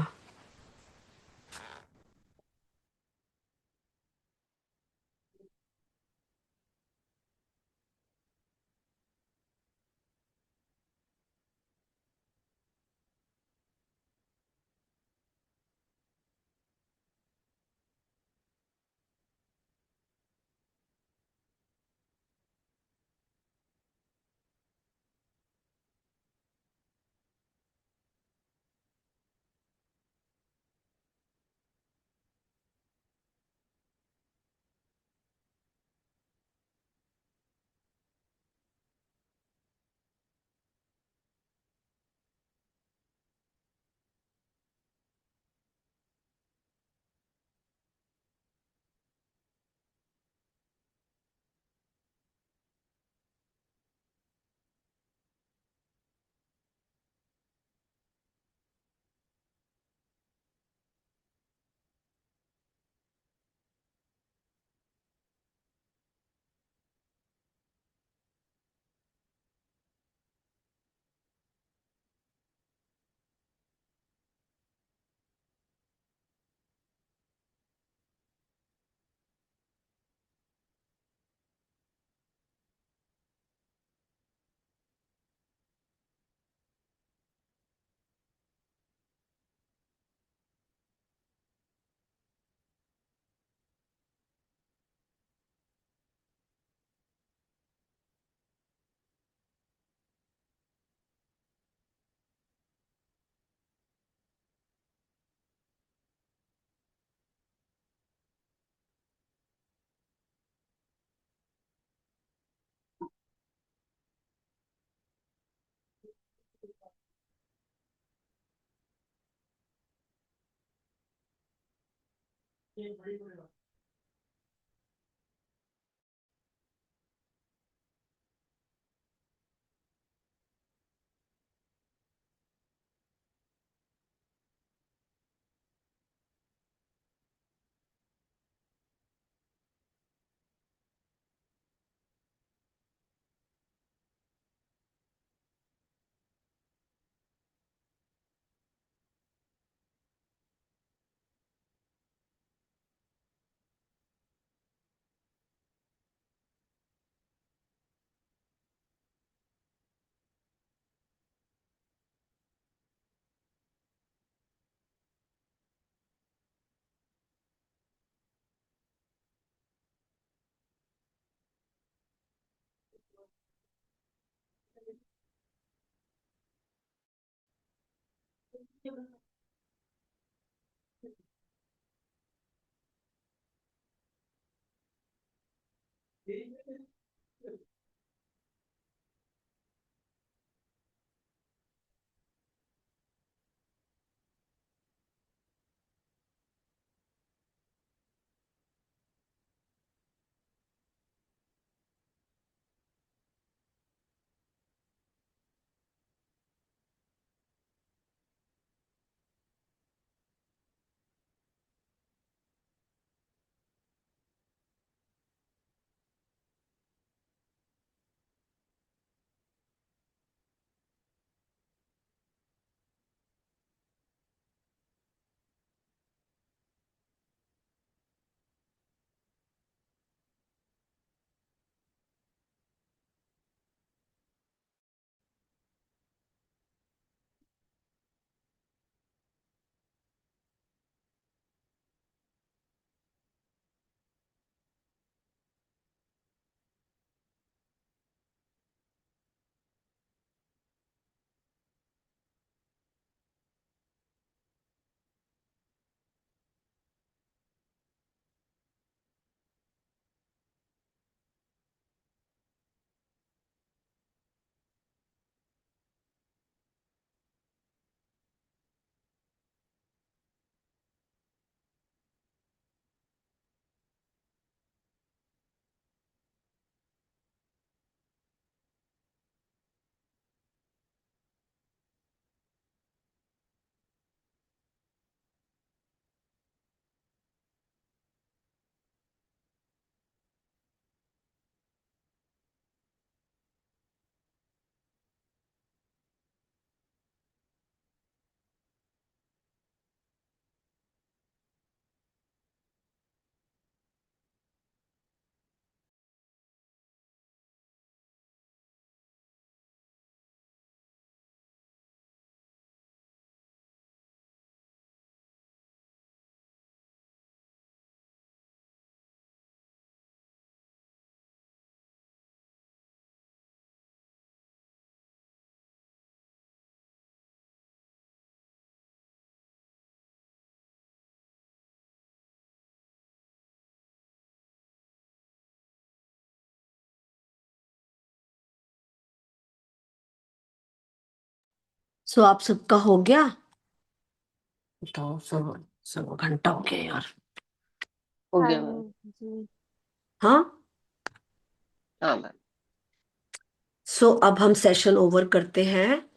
सो आप सबका हो गया? तो सब घंटा हो गया यार। हो हाँ गया मैम। जी। हाँ। हाँ मैम। सो अब हम सेशन ओवर करते हैं।